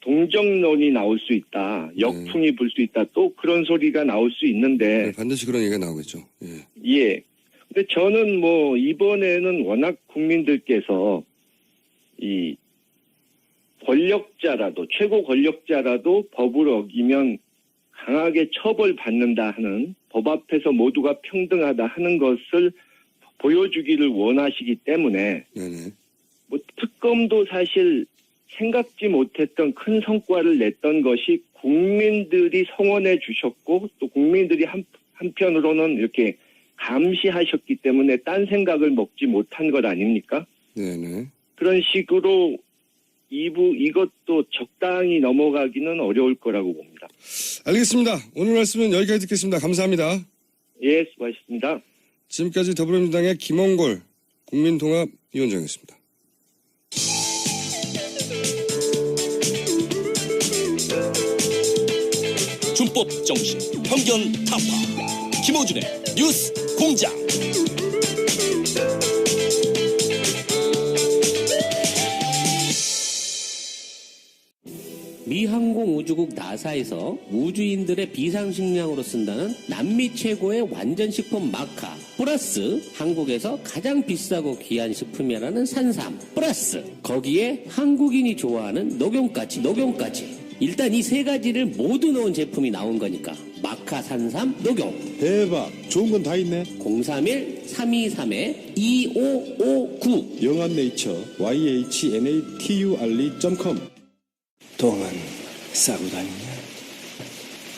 동정론이 나올 수 있다. 역풍이 불 수 있다. 또 그런 소리가 나올 수 있는데. 네, 반드시 그런 얘기가 나오겠죠. 예. 예. 근데 저는 뭐 이번에는 워낙 국민들께서 이 권력자라도, 최고 권력자라도 법을 어기면 강하게 처벌받는다 하는, 법 앞에서 모두가 평등하다 하는 것을 보여주기를 원하시기 때문에 네네. 뭐 특검도 사실 생각지 못했던 큰 성과를 냈던 것이 국민들이 성원해 주셨고, 또 국민들이 한편으로는 이렇게 감시하셨기 때문에 딴 생각을 먹지 못한 것 아닙니까? 네네. 그런 식으로 이것도 적당히 넘어가기는 어려울 거라고 봅니다. 알겠습니다. 오늘 말씀은 여기까지 듣겠습니다. 감사합니다. 예, 수고하셨습니다. 지금까지 더불어민주당의 김홍골 국민통합위원장이었습니다. 준법 정신, 편견 타파. 김어준의 뉴스 공장. 미 항공우주국 나사에서 우주인들의 비상식량으로 쓴다는 남미 최고의 완전식품 마카 플러스 한국에서 가장 비싸고 귀한 식품이라는 산삼 플러스 거기에 한국인이 좋아하는 녹용까지 일단 이 세 가지를 모두 넣은 제품이 나온 거니까 마카 산삼 녹용. 대박. 좋은 건 다 있네. 031-323-2559 영한네이처 yhnatuRE.com. 똥은 싸고 다니냐?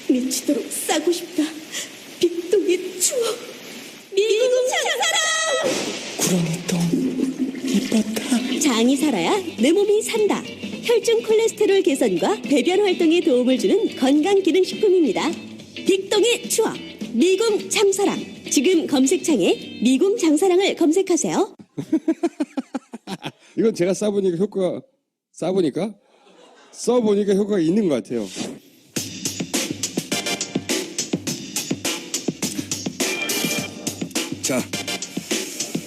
미치도록 싸고 싶다. 빅동의 추억. 미국 장사랑. 구렁이 똥 이뻤다. 장이 살아야 내 몸이 산다. 혈중 콜레스테롤 개선과 배변 활동에 도움을 주는 건강기능식품입니다. 빅동의 추억. 미궁 장사랑. 지금 검색창에 미궁 장사랑을 검색하세요. 이건 제가 써보니까 효과가 있는 것 같아요. 자,